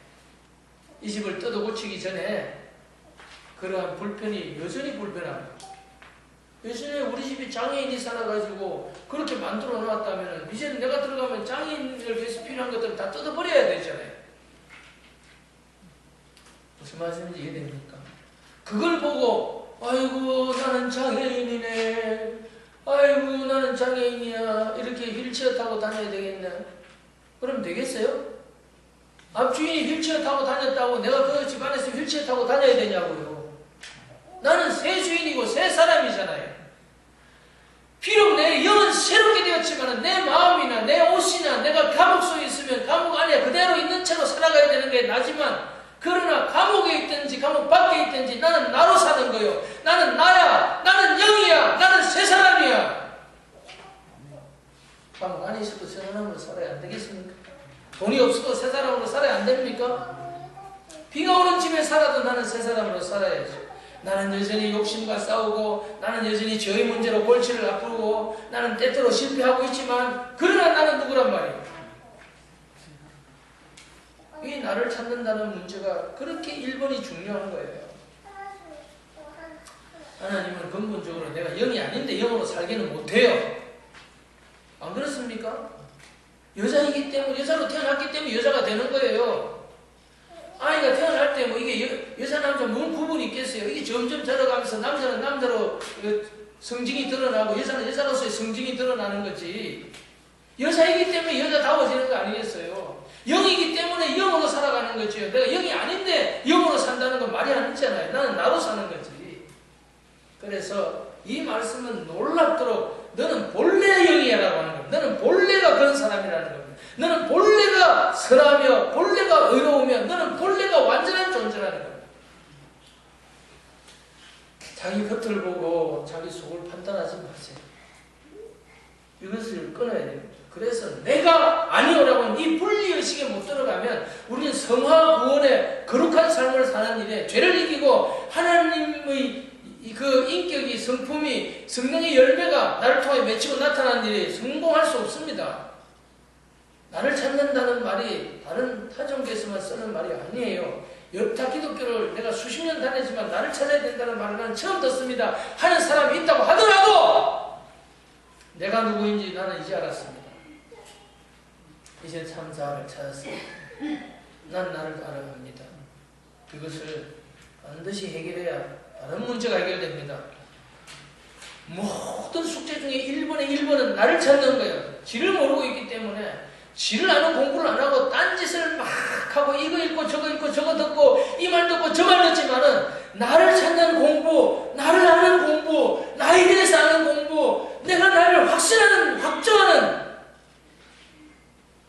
이 집을 뜯어 고치기 전에 그러한 불편이 여전히 불편합니다. 예전에 우리 집이 장애인이 살아가지고 그렇게 만들어 놓았다면 이제는 내가 들어가면 장애인을 위해서 필요한 것들을 다 뜯어버려야 되잖아요. 무슨 말씀인지 이해됩니까? 그걸 보고 아이고 나는 장애인이네 아이고 나는 장애인이야 이렇게 휠체어 타고 다녀야 되겠네. 그럼 되겠어요? 앞주인이 휠체어 타고 다녔다고 내가 그 집안에서 휠체어 타고 다녀야 되냐고요. 나는 새 주인이고 새 사람이잖아요. 비록 내 영은 새롭게 되었지만 내 마음이나 내 옷이나 내가 감옥 속에 있으면 감옥 안에 그대로 있는 채로 살아가야 되는 게 나지만 그러나 감옥에 있든지 감옥 밖에 있든지 나는 나로 사는 거요. 나는 나야. 나는 영이야. 나는 새 사람이야. 아닙니까? 비가 오는 집에 살아도 나는 새 사람으로 살아야죠. 나는 여전히 욕심과 싸우고 나는 여전히 저의 문제로 골치를 아프고 나는 때때로 실패하고 있지만 그러나 나는 누구란 말이에요? 이 나를 찾는다는 문제가 그렇게 1번이 중요한 거예요. 하나님은 근본적으로 내가 영이 아닌데 영으로 살기는 못해요. 안 그렇습니까? 여자이기 때문에 여자로 태어났기 때문에 여자가 되는 거예요. 아이가 태어날 때 뭐 이게 여자 남자 뭔 구분이 있겠어요? 이게 점점 자라가면서 남자는 남자로 성징이 드러나고 여자는 여자로서의 성징이 드러나는 거지. 여자이기 때문에 여자다워지는 거 아니겠어요? 영이기 때문에 영으로 살아가는 거죠. 내가 영이 아닌데 영으로 산다는 건 말이 안 되잖아요. 나는 나로 사는 거지. 그래서 이 말씀은 놀랍도록 너는 본래 영이야라고 하는 겁니다. 너는 본래가 그런 사람이라는 겁니다. 너는 본래가 선하며 본래가 의로우며 너는 본래가 완전한 존재라는 겁니다. 자기 겉을 보고 자기 속을 판단하지 마세요. 이것을 끊어야 됩니다. 그래서 내가 아니오라고 하는 이 분리의식에 못 들어가면 우리는 성화 구원의 거룩한 삶을 사는 일에 죄를 이기고 하나님의 그 인격이 성품이 성령의 열매가 나를 통해 맺히고 나타나는 일에 성공할 수 없습니다. 나를 찾는다는 말이 다른 타종교에서만 쓰는 말이 아니에요. 여타 기독교를 내가 수십 년 다녔지만 나를 찾아야 된다는 말을 나는 처음 듣습니다. 하는 사람이 있다고 하더라도 내가 누구인지 나는 이제 알았습니다. 이제 참사를 찾았습니다. 난 나를 알아갑니다. 이것을 반드시 해결해야 다른 문제가 해결됩니다. 모든 숙제 중에 1번의 1번은 나를 찾는 거예요. 지를 모르고 있기 때문에 지를 아는 공부를 안 하고 딴짓을 막 하고 이거 읽고 저거 듣고 이 말 듣고 저 말 듣지만은 나를 찾는 공부, 나를 아는 공부, 나에 대해서 아는 공부, 내가 나를 확신하는, 확정하는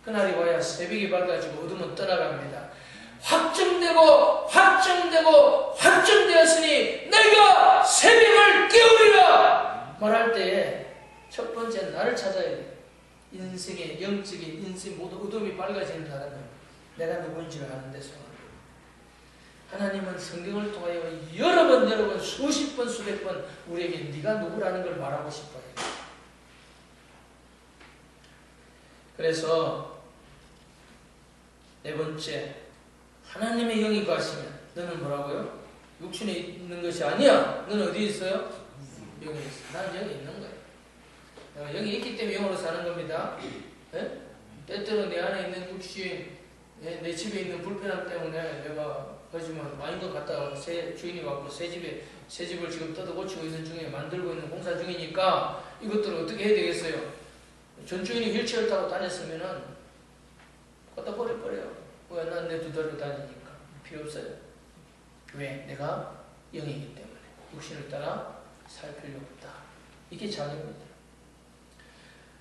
그날이 와야 새벽이 밝아지고 어둠은 떠나갑니다. 확정되었으니 내가 새벽을 깨우리라 말할 때에 첫 번째 나를 찾아야 돼. 인생의 영적인 인생 모두 어둠이 밝아지는 날은 내가 누구인지를 아는 데서 하나님은 성경을 통하여 여러 번 수십 번 수백 번 우리에게 네가 누구라는 걸 말하고 싶어요. 그래서 네 번째 하나님의 영이 거하시면 너는 뭐라고요? 육신에 있는 것이 아니야. 너는 어디에 있어요? 영에 있어. 난 영에 있는 거예요. 내가 영이 있기 때문에 영으로 사는 겁니다. 예? 때때로 내 안에 있는 육신, 내 집에 있는 불편함 때문에 내가 하지만 와인도 갔다가 새 주인이 왔고 새 집을 지금 뜯어 고치고 있는 중에 만들고 있는 공사 중이니까 이것들을 어떻게 해야 되겠어요? 전 주인이 휠체어를 타고 다녔으면은 갖다 버려요. 왜? 난 내 두 다리로 다니니까 필요 없어요. 왜? 내가 영이기 때문에 육신을 따라 살 필요 없다. 이게 자녀입니다.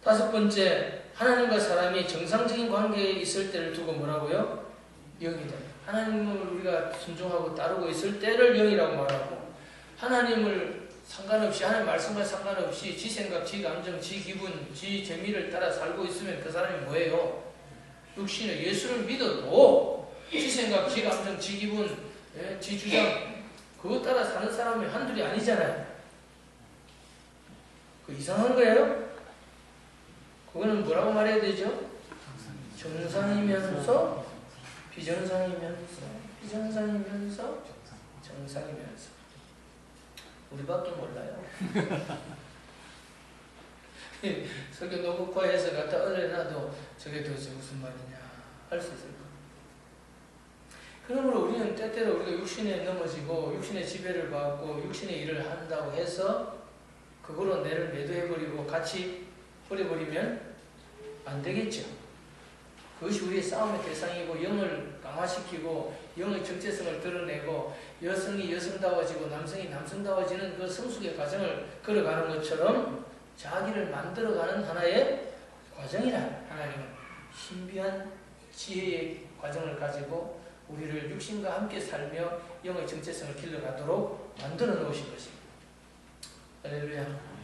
다섯 번째, 하나님과 사람이 정상적인 관계에 있을 때를 두고 뭐라고요? 영이다. 하나님을 우리가 순종하고 따르고 있을 때를 영이라고 말하고 하나님을 상관없이 하나님 말씀과 상관없이 지 생각, 지 감정, 지 기분, 지 재미를 따라 살고 있으면 그 사람이 뭐예요? 육신에 예수를 믿어도 지 생각, 지 감정, 지 기분, 지 주장 그거 따라 사는 사람이 한둘이 아니잖아요. 그 이상한 거예요? 그거는 뭐라고 말해야 되죠? 정상이면서 비정상이면서 정상이면서 우리밖에 몰라요. 설교 녹음과에서 갖다 얻어놔도 저게 도대체 무슨 말이냐 할 수 있을 거예요. 그러므로 우리는 때때로 우리가 육신에 넘어지고 육신의 지배를 받고 육신의 일을 한다고 해서 그거로 내를 매도해버리고 같이 버려버리면 안 되겠죠. 그것이 우리의 싸움의 대상이고 영을 강화시키고 영의 정체성을 드러내고 여성이 여성다워지고 남성이 남성다워지는 그 성숙의 과정을 걸어가는 것처럼 자기를 만들어가는 하나의 과정이라 하나님은 신비한 지혜의 과정을 가지고 우리를 육신과 함께 살며 영의 정체성을 길러가도록 만들어 놓으신 것입니다. 할렐루야.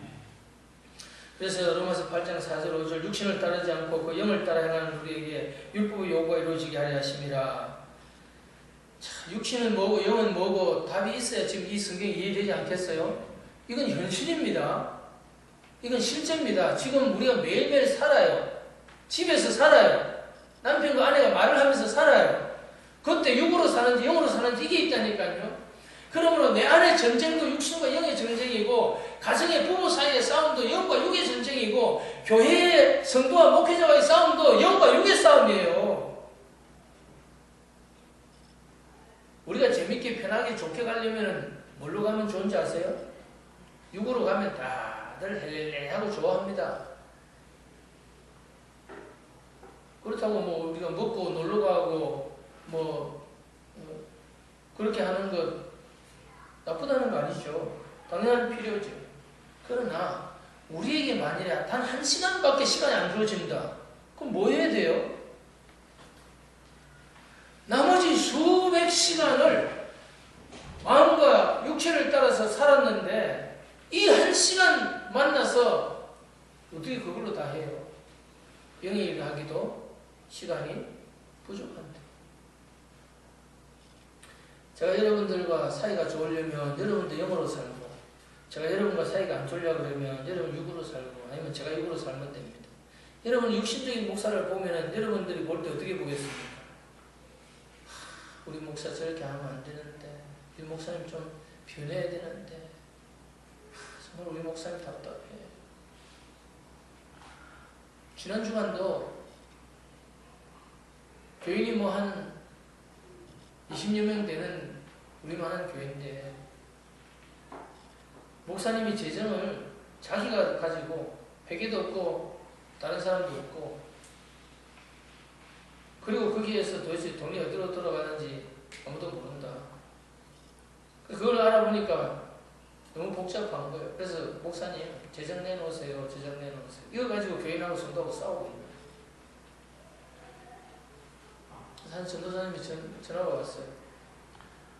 그래서 로마서 8장 4절 5절 육신을 따르지 않고 그 영을 따라 행하는 우리에게 율법의 요구가 이루어지게 하려 하심이라. 육신은 뭐고 영은 뭐고 답이 있어야 지금 이 성경이 이해되지 않겠어요? 이건 현실입니다. 이건 실제입니다. 지금 우리가 매일매일 살아요. 집에서 살아요. 남편과 아내가 말을 하면서 살아요. 그때 육으로 사는지 영으로 사는지 이게 있다니까요. 그러므로 내 안의 전쟁도 육신과 영의 전쟁이고, 가정의 부부 사이의 싸움도 영과 육의 전쟁이고, 교회의 성도와 목회자와의 싸움도 영과 육의 싸움이에요. 우리가 재밌게 편하게 좋게 가려면 뭘로 가면 좋은지 아세요? 육으로 가면 다들 헬렐레하고 좋아합니다. 그렇다고 뭐 우리가 먹고 놀러 가고 그렇게 하는 것 나쁘다는 거 아니죠. 당연한 필요죠. 그러나 우리에게 만일에 단 1시간밖에 시간이 안 주어진다. 그럼 뭐 해야 돼요? 나머지 수백 시간을 마음과 육체를 따라서 살았는데 이 1시간 만나서 어떻게 그걸로 다 해요? 영의 일을 하기도 시간이 부족한데. 제가 여러분들과 사이가 좋으려면 여러분도 영으로 살고, 제가 여러분과 사이가 안 좋으려고 그러면 여러분 육으로 살고, 아니면 제가 육으로 살면 됩니다. 여러분 육신적인 목사를 보면 여러분들이 볼 때 어떻게 보겠습니까? 우리 목사 저렇게 하면 안 되는데, 우리 목사님 좀 변해야 되는데, 정말 우리 목사님 답답해. 지난 주간도 교인이 뭐 한 20여 명 되는 우리만한 교회인데, 목사님이 재정을 자기가 가지고 회계도 없고 다른 사람도 없고, 그리고 거기에서 도대체 돈이 어디로 돌아가는지 아무도 모른다. 그걸 알아보니까 너무 복잡한 거예요. 그래서 목사님 재정 내놓으세요. 재정 내놓으세요. 이거 가지고 교인하고 성도하고 싸우고 있는 거예요. 한 전도사님이 전화가 왔어요.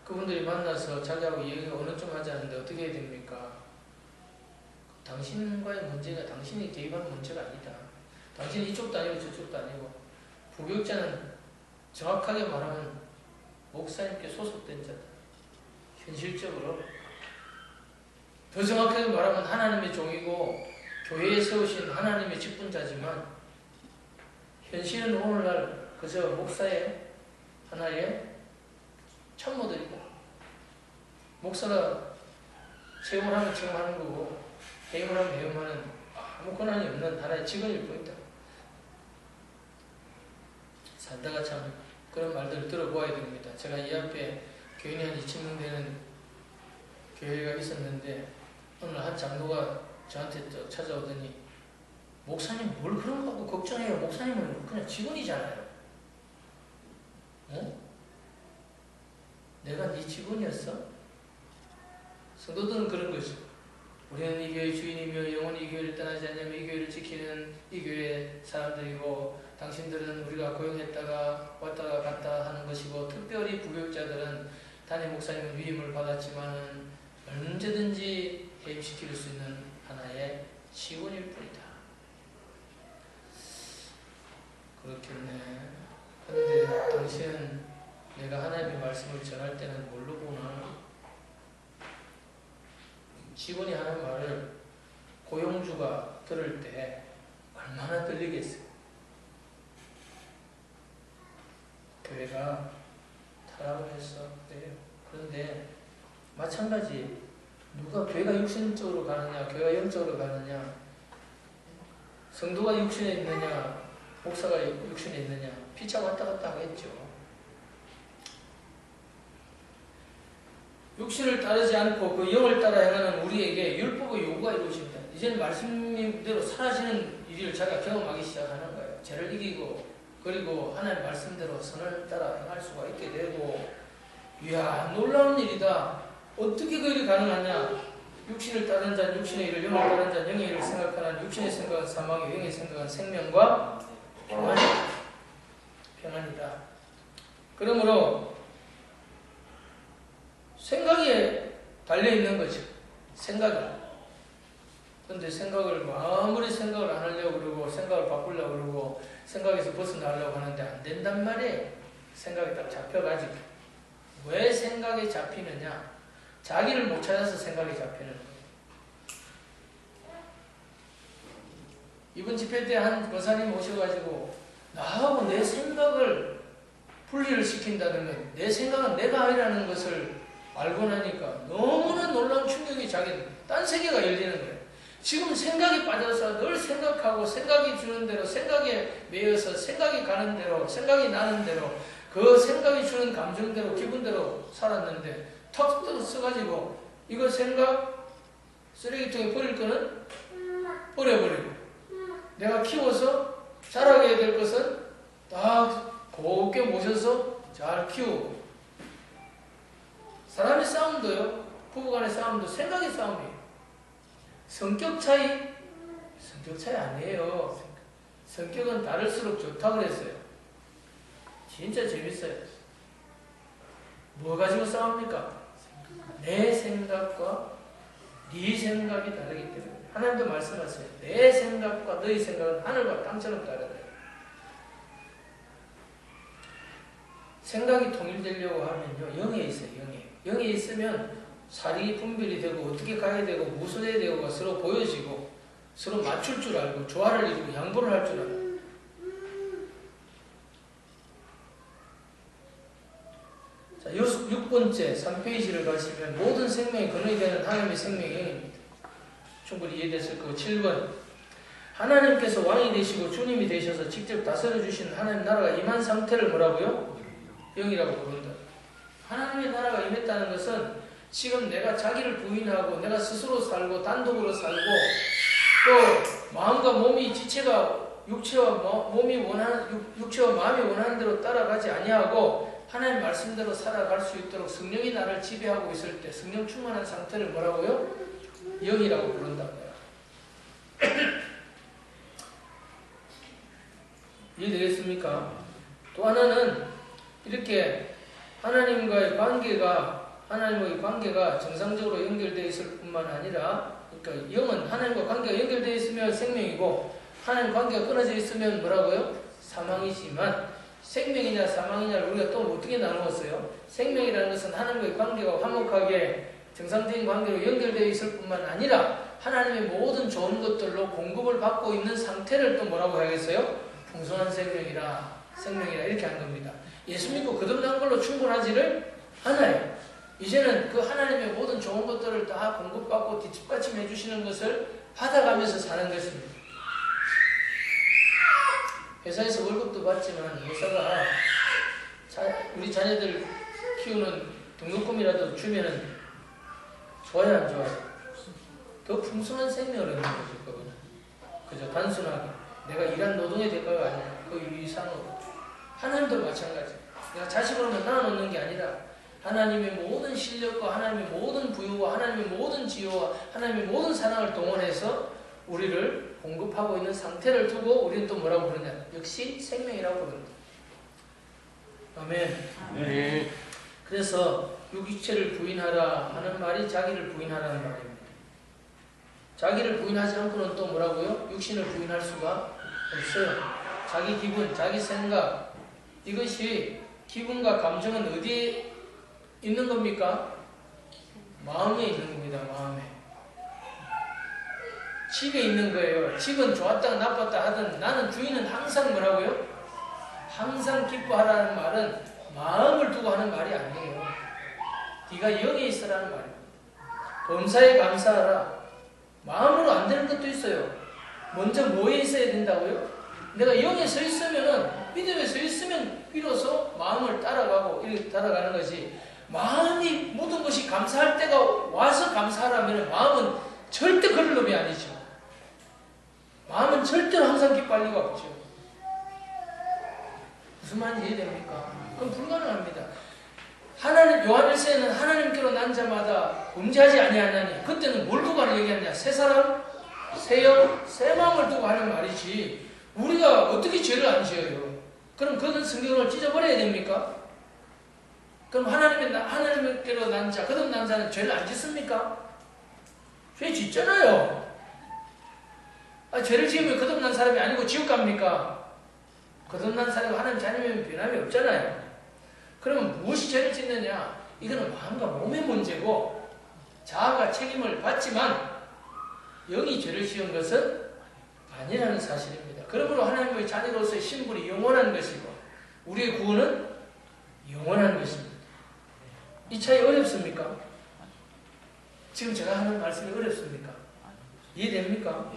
그분들이 만나서 자기하고 얘기가 어느 좀 하지 않는데 어떻게 해야 됩니까? 당신과의 문제가 당신이 개입하는 문제가 아니다. 당신이 이쪽도 아니고 저쪽도 아니고, 부교육자는 정확하게 말하면 목사님께 소속된 자다. 현실적으로 더 정확하게 말하면 하나님의 종이고 교회에 세우신 하나님의 직분자지만, 현실은 오늘날 그저 목사의 하나의 참모들이다. 목사가 채용을 하면 채용하는 거고 해임을 하면 해임하는 아무 권한이 없는 하나의 직원일 뿐이다. 살다가 참 그런 말들을 들어보아야 됩니다. 제가 이 앞에 교인이 한 2,000명 되는 교회가 있었는데, 오늘 한 장로가 저한테 또 찾아오더니, 목사님 뭘 그런 거 갖고 걱정해요. 목사님은 그냥 직원이잖아요. 어? 내가 네 직원이었어? 성도들은 그런 거죠. 우리는 이 교회 주인이며 영원히 이 교회를 떠나지 않냐면 이 교회를 지키는 이 교회 사람들이고, 당신들은 우리가 고용했다가 왔다가 갔다 하는 것이고, 특별히 부교육자들은 담임 목사님은 위임을 받았지만 언제든지 해임시킬 수 있는 하나의 직원일 뿐이다. 그렇겠네. 그런데 당신은 내가 하나님의 말씀을 전할 때는 뭘로 보나? 직원이 하는 말을 고용주가 들을 때 얼마나 들리겠어요? 교회가 타락을 했어. 그래요. 그런데 마찬가지, 누가 교회가 육신적으로 가느냐, 교회가 영적으로 가느냐, 성도가 육신에 있느냐, 목사가 육신에 있느냐, 피차 왔다 갔다 하겠죠. 육신을 따르지 않고 그 영을 따라 행하는 우리에게 율법의 요구가 이루어집니다. 이제는 말씀대로 사라지는 일을 제가 경험하기 시작하는 거예요. 죄를 이기고, 그리고 하나님 말씀대로 선을 따라 행할 수가 있게 되고, 이야, 놀라운 일이다. 어떻게 그 일이 가능하냐? 육신을 따르는 자는 육신의 일을, 영을 따르는 자는 영의 일을 생각하는, 육신의 생각은 사망이요 영의 생각은 생명과 평안이다. 그러므로 생각에 달려있는 거죠. 생각이. 그런데 생각을 아무리 생각을 안 하려고 그러고 생각을 바꾸려고 그러고 생각에서 벗어나려고 하는데 안 된단 말이에요. 생각이 딱 잡혀가지고. 왜 생각에 잡히느냐? 자기를 못 찾아서 생각에 잡히는 거예요. 이번 집회 때 한 권사님 오셔가지고 나하고 내 생각을 분리를 시킨다는 건 내 생각은 내가 아니라는 것을 알고 나니까 너무나 놀라운 충격이 자기는 딴 세계가 열리는 거예요. 지금 생각이 빠져서 늘 생각하고 생각이 주는 대로 생각에 매여서 생각이 가는 대로 생각이 나는 대로 그 생각이 주는 감정대로 기분대로 살았는데 턱 써가지고 이거 생각 쓰레기통에 버릴 거는 버려버리고 내가 키워서 자라게 될 것은 딱 곱게 모셔서 잘 키우고 사람의 싸움도요. 부부간의 싸움도 생각의 싸움이에요. 성격 차이? 성격 차이 아니에요. 성격은 다를수록 좋다고 그랬어요. 진짜 재밌어요. 뭐 가지고 싸웁니까? 내 생각과 네 생각이 다르기 때문에 하나님도 말씀하세요. 내 생각과 너희 생각은 하늘과 땅처럼 다르다. 생각이 통일되려고 하면요. 영에 있어요. 영에 있으면 살이 분별이 되고 어떻게 가야 되고 무슨 해야 되고가 서로 보여지고 서로 맞출 줄 알고 조화를 이루고 양보를 할 줄 알고 자, 6번째 3페이지를 가시면 모든 생명이 근원이 되는 하나님의 생명의 영입니다. 충분히 이해됐을 거고 7번 하나님께서 왕이 되시고 주님이 되셔서 직접 다스려 주신 하나님 나라가 임한 상태를 뭐라고요? 영이라고 부른다. 하나님의 나라가 임했다는 것은 지금 내가 자기를 부인하고 내가 스스로 살고 단독으로 살고 또 마음과 몸이 지체가 육체와 몸이 원하는 육체와 마음이 원하는 대로 따라가지 아니하고 하나님 말씀대로 살아갈 수 있도록 성령이 나를 지배하고 있을 때 성령 충만한 상태를 뭐라고요? 영이라고 부른답니다. 이해되겠습니까? 또 하나는 이렇게 하나님과의 관계가 정상적으로 연결되어 있을 뿐만 아니라 그러니까 영은 하나님과 관계가 연결되어 있으면 생명이고 하나님 관계가 끊어져 있으면 뭐라고요? 사망이지만 생명이냐 사망이냐를 우리가 또 어떻게 나누었어요? 생명이라는 것은 하나님과의 관계가 화목하게 정상적인 관계로 연결되어 있을 뿐만 아니라 하나님의 모든 좋은 것들로 공급을 받고 있는 상태를 또 뭐라고 하겠어요? 풍성한 생명이라 이렇게 한 겁니다. 예수 믿고 거듭난 걸로 충분하지를 않아요. 이제는 그 하나님의 모든 좋은 것들을 다 공급받고 뒷받침해 주시는 것을 받아가면서 사는 것입니다. 회사에서 월급도 받지만 회사가 우리 자녀들 키우는 등록금이라도 주면은 좋아요 안 좋아요? 더 풍성한 생명을 얻는 거죠. 그거는 그저 단순하게 내가 일한 노동의 대가가 아니라 그 이상으로 하나님도 마찬가지. 내가 자식으로만 낳아놓는 게 아니라 하나님의 모든 실력과 하나님의 모든 부유와 하나님의 모든 지혜와 하나님의 모든 사랑을 동원해서 우리를 공급하고 있는 상태를 두고 우리는 또 뭐라고 부르냐? 역시 생명이라고 부른다. 아멘. 네. 그래서 육체를 부인하라 하는 말이 자기를 부인하라는 말입니다. 자기를 부인하지 않고는 또 뭐라고요? 육신을 부인할 수가 없어요. 자기 기분, 자기 생각 이것이 기분과 감정은 어디에 있는 겁니까? 마음에 있는 겁니다. 마음에. 집에 있는 거예요. 집은 좋았다 나빴다 하든 나는 주인은 항상 뭐라고요? 항상 기뻐하라는 말은 마음을 두고 하는 말이 아니에요. 네가 영에 있으라는 말이에요. 범사에 감사하라. 마음으로 안 되는 것도 있어요. 먼저 뭐에 있어야 된다고요? 내가 영에 서 있으면은 믿음에 서 있으면 비로소 마음을 따라가고 이렇게 따라가는 거지. 마음이 모든 것이 감사할 때가 와서 감사하라면 마음은 절대 그럴 놈이 아니죠. 마음은 절대로 항상 기뻐할 리가 없죠. 무슨 말인지 이해됩니까? 그건 불가능합니다. 하나님 요한 1세는 하나님께로 난 자마다 범죄하지 아니하나니 그때는 뭘 두고 하는 얘기하냐? 새 사람, 새 영, 새 마음을 두고 하는 말이지 우리가 어떻게 죄를 안 지어요? 그럼 그건 성경을 찢어버려야 됩니까? 그럼 하나님께로 난 자, 거듭난 자는 죄를 안 짓습니까? 죄 짓잖아요. 죄를 지으면 거듭난 사람이 아니고 지옥 갑니까? 거듭난 사람이 하나님 자녀면 변함이 없잖아요. 그러면 무엇이 죄를 짓느냐? 이거는 마음과 몸의 문제고 자아가 책임을 받지만 영이 죄를 지은 것은 아니라는 사실입니다. 그러므로 하나님의 자녀로서의 신분이 영원한 것이고 우리의 구원은 영원한 것입니다. 이 차이 어렵습니까? 지금 제가 하는 말씀이 어렵습니까? 이해됩니까?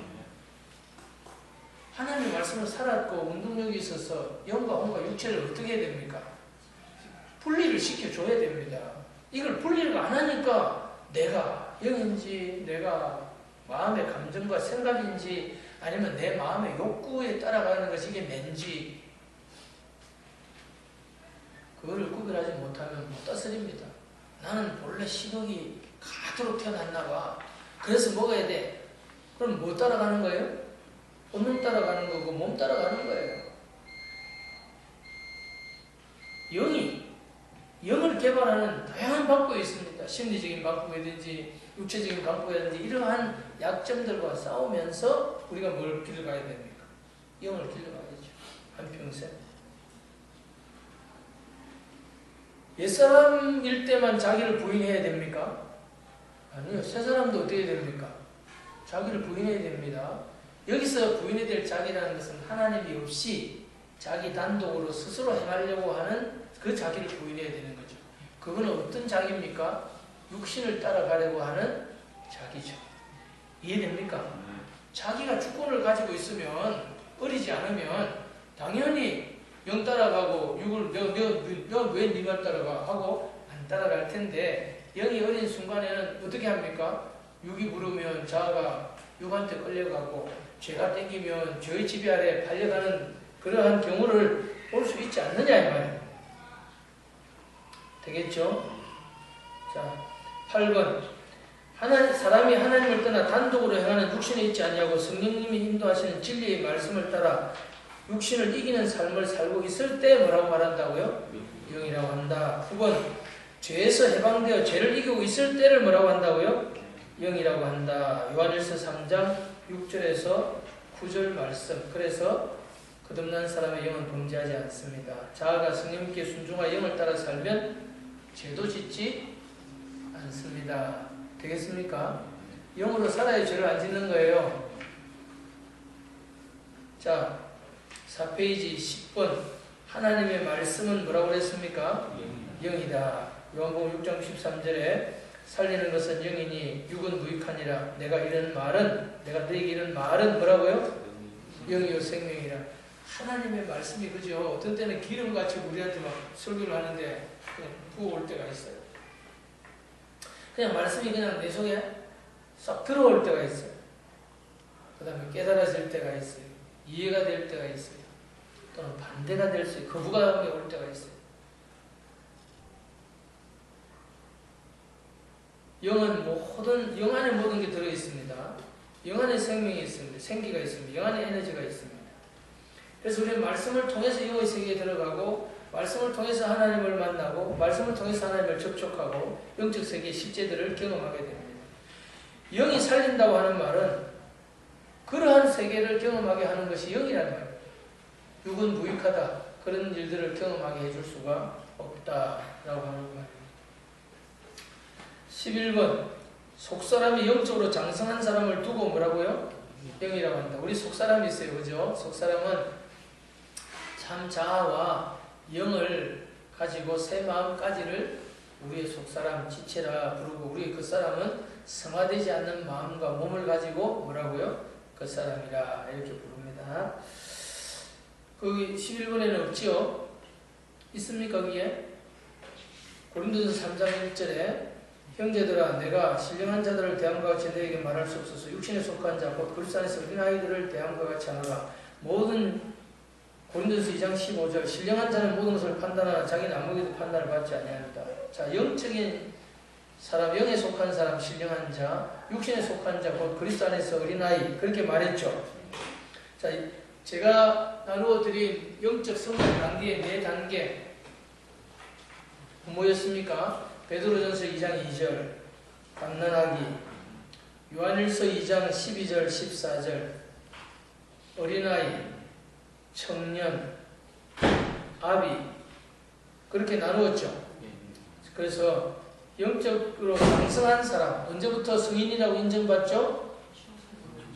하나님의 말씀을 살았고 운동력이 있어서 영과 혼과 육체를 어떻게 해야 됩니까? 분리를 시켜줘야 됩니다. 이걸 분리를 안 하니까 내가 영인지 내가 마음의 감정과 생각인지 아니면 내 마음의 욕구에 따라가는 것이 이게 낸지 그거를 구별하지 못하면 못 다스립니다. 나는 본래 식욕이 가도록 태어났나 봐. 그래서 먹어야 돼. 그럼 뭐 따라가는 거예요? 본능 따라가는 거고 몸 따라가는 거예요. 영을 개발하는 다양한 방법이 있습니다. 심리적인 방법이든지 육체적인 방법이든지 이러한 약점들과 싸우면서 우리가 뭘 길을 가야 됩니까? 영을 길러 가야죠. 한평생. 옛사람일 때만 자기를 부인해야 됩니까? 아니요. 새사람도 어떻게 해야 됩니까? 자기를 부인해야 됩니다. 여기서 부인해야 될 자기라는 것은 하나님이 없이 자기 단독으로 스스로 행하려고 하는 그 자기를 부인해야 되는 거죠. 그거는 어떤 자기입니까? 육신을 따라가려고 하는 자기죠. 이해됩니까? 자기가 주권을 가지고 있으면 어리지 않으면 당연히 영 따라가고 육을 왜 네 말 따라가 하고 안 따라갈 텐데 영이 어린 순간에는 어떻게 합니까? 육이 부르면 자아가 육한테 끌려가고 죄가 땡기면 죄의 지배 아래 팔려가는 그러한 경우를 볼 수 있지 않느냐 이 말이에요. 되겠죠? 자, 8번 사람이 하나님을 떠나 단독으로 행하는 육신에 있지 않냐고 성령님이 인도하시는 진리의 말씀을 따라 육신을 이기는 삶을 살고 있을 때 뭐라고 말한다고요? 영이라고 한다. 9번 죄에서 해방되어 죄를 이기고 있을 때를 뭐라고 한다고요? 영이라고 한다. 요한일서 3장 6절에서 9절 말씀. 그래서 거듭난 사람의 영은 범죄하지 않습니다. 자아가 성령님께 순종하여 영을 따라 살면 죄도 짓지 않습니다. 되겠습니까? 영으로 살아야 죄를 안 짓는 거예요. 자, 4페이지 10번 하나님의 말씀은 뭐라고 그랬습니까? 영이다. 요한복음 6장 13절에 살리는 것은 영이니 육은 무익하니라. 내가 너에게 이런 말은 뭐라고요? 영이요 생명이라. 하나님의 말씀이 그죠? 어떤 때는 기름같이 우리한테 막 설교를 하는데 그냥 부어올 때가 있어요. 그냥 말씀이 그냥 내 속에 싹 들어올 때가 있어요. 그 다음에 깨달아질 때가 있어요. 이해가 될 때가 있어요. 또는 반대가 될 수 있어요. 거부감이 올 때가 있어요. 영은 영 안에 모든 게 들어있습니다. 영 안에 생명이 있습니다. 생기가 있습니다. 영 안에 에너지가 있습니다. 그래서 우리는 말씀을 통해서 영의 세계에 들어가고 말씀을 통해서 하나님을 만나고 말씀을 통해서 하나님을 접촉하고 영적 세계의 실제들을 경험하게 됩니다. 영이 살린다고 하는 말은 그러한 세계를 경험하게 하는 것이 영이라는 말이에요. 육은 무익하다. 그런 일들을 경험하게 해줄 수가 없다라고 하는 말이에요. 11번 속사람이 영적으로 장성한 사람을 두고 뭐라고요? 영이라고 한다. 우리 속사람이 있어요. 그죠? 속사람은 참 자아와 영을 가지고 새 마음까지를 우리의 속사람 지체라 부르고 우리의 겉사람은 성화되지 않는 마음과 몸을 가지고 뭐라고요? 겉사람이라 이렇게 부릅니다. 그 11번에는 없지요? 있습니까 거기에? 고린도전서 3장 1절에 형제들아 내가 신령한 자들을 대함과 같이 너에게 말할 수 없어서 육신에 속한 자 곧 그리스도 안에서 어린아이들을 대함과 같이 하노라. 모든 고린도전서 2장 15절 신령한 자는 모든 것을 판단하나 자기는 아무에게도 판단을 받지 아니합니다. 자, 영적인 사람, 영에 속한 사람, 신령한 자, 육신에 속한 자 곧 그리스도 안에서 어린아이 그렇게 말했죠. 자, 제가 나누어 드린 영적 성장 단계의 4단계 뭐였습니까? 베드로전서 2장 2절 갓난아기, 요한일서 2장 12절 14절 어린아이, 청년, 아비, 그렇게 나누었죠. 그래서 영적으로 강성한 사람, 언제부터 성인이라고 인정받죠?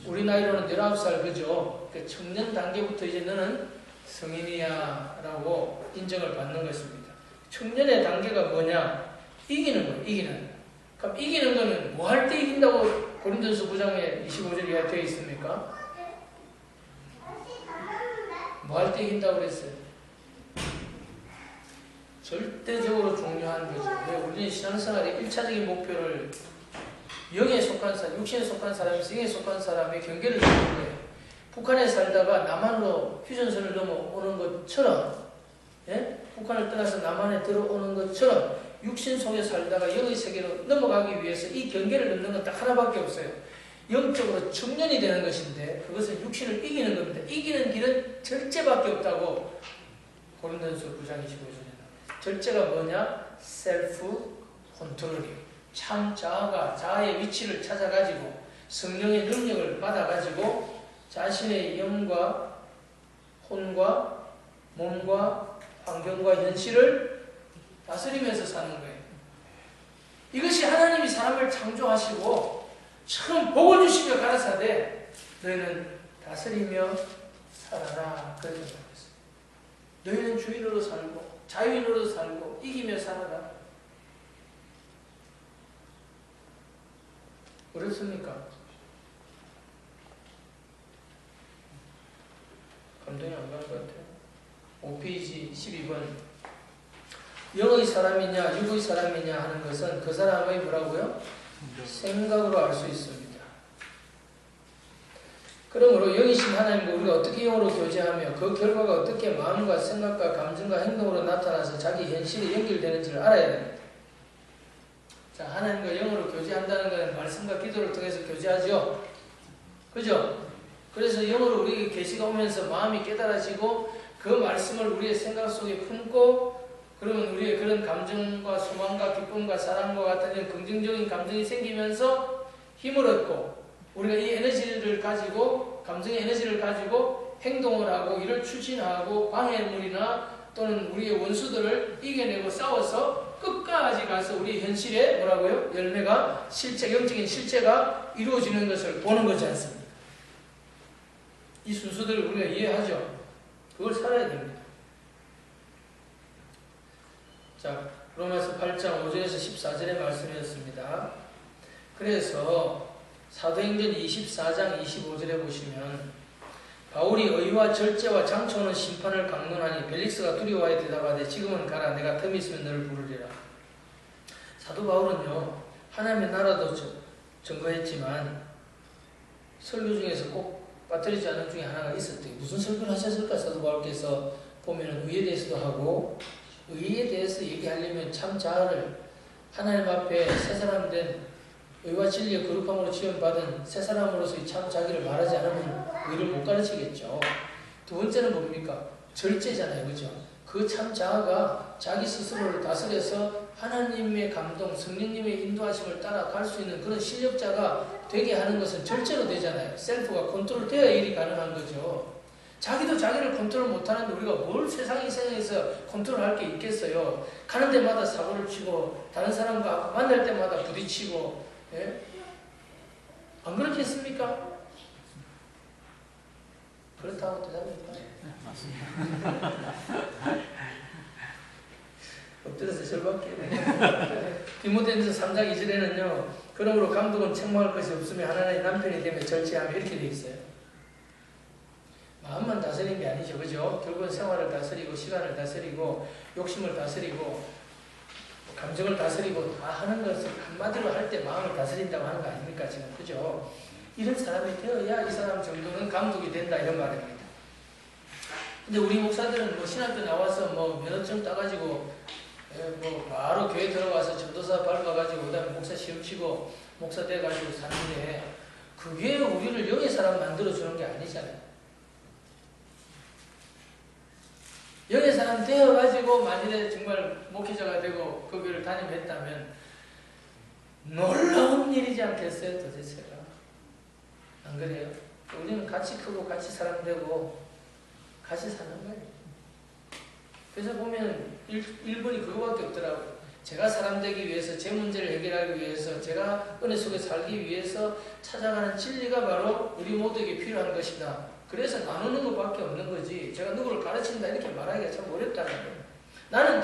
우리 나이로는 19살, 그죠? 그 청년 단계부터 이제 너는 성인이야 라고 인정을 받는 것입니다. 청년의 단계가 뭐냐? 이기는 거예요, 이기는. 그럼 이기는 거는 뭐 할 때 이긴다고 고린도서 9장에 25절에 되어 있습니까? 뭐 할 때 이긴다고 그랬어요? 절대적으로 중요한 거죠. 왜 우리는 신앙생활의 1차적인 목표를 영에 속한 사람, 육신에 속한 사람에서 영에 속한 사람의 경계를 두는 거예요. 북한에 살다가 남한으로 휴전선을 넘어오는 것처럼, 예? 북한을 떠나서 남한에 들어오는 것처럼 육신 속에 살다가 영의 세계로 넘어가기 위해서 이 경계를 넘는 건 딱 하나밖에 없어요. 영적으로 청년이 되는 것인데 그것은 육신을 이기는 겁니다. 이기는 길은 절제밖에 없다고 고린도서 9장 25절에 절제가 뭐냐? 셀프 컨트롤이에요. 참 자아가 자아의 위치를 찾아가지고 성령의 능력을 받아가지고 자신의 영과 혼과 몸과 환경과 현실을 다스리면서 사는 거예요. 이것이 하나님이 사람을 창조하시고 처음 복을 주시며 가라사대 너희는 다스리며 살아라. 그렇게 말했어요. 너희는 주인으로 살고 자유인으로 살고 이기며 살아라. 그렇습니까? 감동이 안 가는 것 같아요. 5페이지 12번 영의 사람이냐 육의 사람이냐 하는 것은 그 사람의 뭐라고요? 생각으로 알 수 있습니다. 그러므로 영이신 하나님과 우리가 어떻게 영으로 교제하며 그 결과가 어떻게 마음과 생각과 감정과 행동으로 나타나서 자기 현실에 연결되는지를 알아야 됩니다. 자, 하나님과 영으로 교제한다는 것은 말씀과 기도를 통해서 교제하죠. 그죠? 그래서 영으로 우리에게 계시가 오면서 마음이 깨달아지고 그 말씀을 우리의 생각 속에 품고 그러면 우리의 그런 감정과 소망과 기쁨과 사랑과 같은 긍정적인 감정이 생기면서 힘을 얻고 우리가 이 에너지를 가지고 감정의 에너지를 가지고 행동을 하고 이를 추진하고 방해물이나 또는 우리의 원수들을 이겨내고 싸워서 끝까지 가서 우리 현실에 뭐라고요? 열매가 실제 영적인 실제가 이루어지는 것을 보는 거지 않습니까? 이 순서들을 우리가 이해하죠. 그걸 살아야 됩니다. 자, 로마서 8장 5절에서 14절의 말씀이었습니다. 그래서 사도행전 24장 25절에 보시면 바울이 의와 절제와 장초는 심판을 강론하니 벨릭스가 두려워하여 대답하되 지금은 가라 내가 틈이 있으면 너를 부르리라. 사도 바울은요 하나님의 나라도 증거했지만 설교 중에서 꼭 빠뜨리지 않은 중에 하나가 있었대요. 무슨 설교를 하셨을까? 사도 바울께서 보면 의에 대해서도 하고 의에 대해서 얘기하려면 참 자아를 하나님 앞에 새 사람 된 의와 진리의 거룩함으로 지원받은 새 사람으로서의 참 자기를 말하지 않으면 의를 못 가르치겠죠. 두 번째는 뭡니까? 절제잖아요. 그죠? 그 참 자아가 자기 스스로를 다스려서 하나님의 감동, 성령님의 인도하심을 따라갈 수 있는 그런 실력자가 되게 하는 것은 절제로 되잖아요. 셀프가 컨트롤 돼야 일이 가능한 거죠. 자기도 자기를 컨트롤 못하는데 우리가 뭘 세상에서 컨트롤할 게 있겠어요. 가는 데마다 사고를 치고 다른 사람과 만날 때마다 부딪히고 예? 안 그렇겠습니까? 그렇다고 대답합니까? 네, 맞습니다. 엎드려서 절박해. 디모데전서 3장 2절에는요. 그러므로 감독은 책망할 것이 없으며 하나님의 남편이 되며 절제하며 이렇게 되어 있어요. 마음만 다스리는 게 아니죠. 그죠? 결국은 생활을 다스리고 시간을 다스리고 욕심을 다스리고 감정을 다스리고 다 하는 것을 한마디로 할 때 마음을 다스린다고 하는 거 아닙니까? 지금 그죠? 이런 사람이 되어야 이 사람 정도는 감독이 된다 이런 말입니다. 근데 우리 목사들은 뭐 신학교 나와서 뭐 면허증 따가지고 뭐 바로 교회 들어가서 전도사 밟아가지고 그다음에 목사 시험 치고 목사 돼가지고 사는데 그게 우리를 영의 사람 만들어주는 게 아니잖아요. 영의 사람 되어가지고 만일에 정말 목회자가 되고 그 교회를 담임했다면 놀라운 일이지 않겠어요? 도대체가. 안 그래요? 우리는 같이 크고 같이 사람 되고 같이 사는 거예요. 그래서 보면 1번이 그거밖에 없더라고요. 제가 사람 되기 위해서, 제 문제를 해결하기 위해서, 제가 은혜 속에 살기 위해서 찾아가는 진리가 바로 우리 모두에게 필요한 것이다. 그래서 나누는 것밖에 없는 거지. 제가 누구를 가르친다 이렇게 말하기가 참 어렵다는 거예요. 나는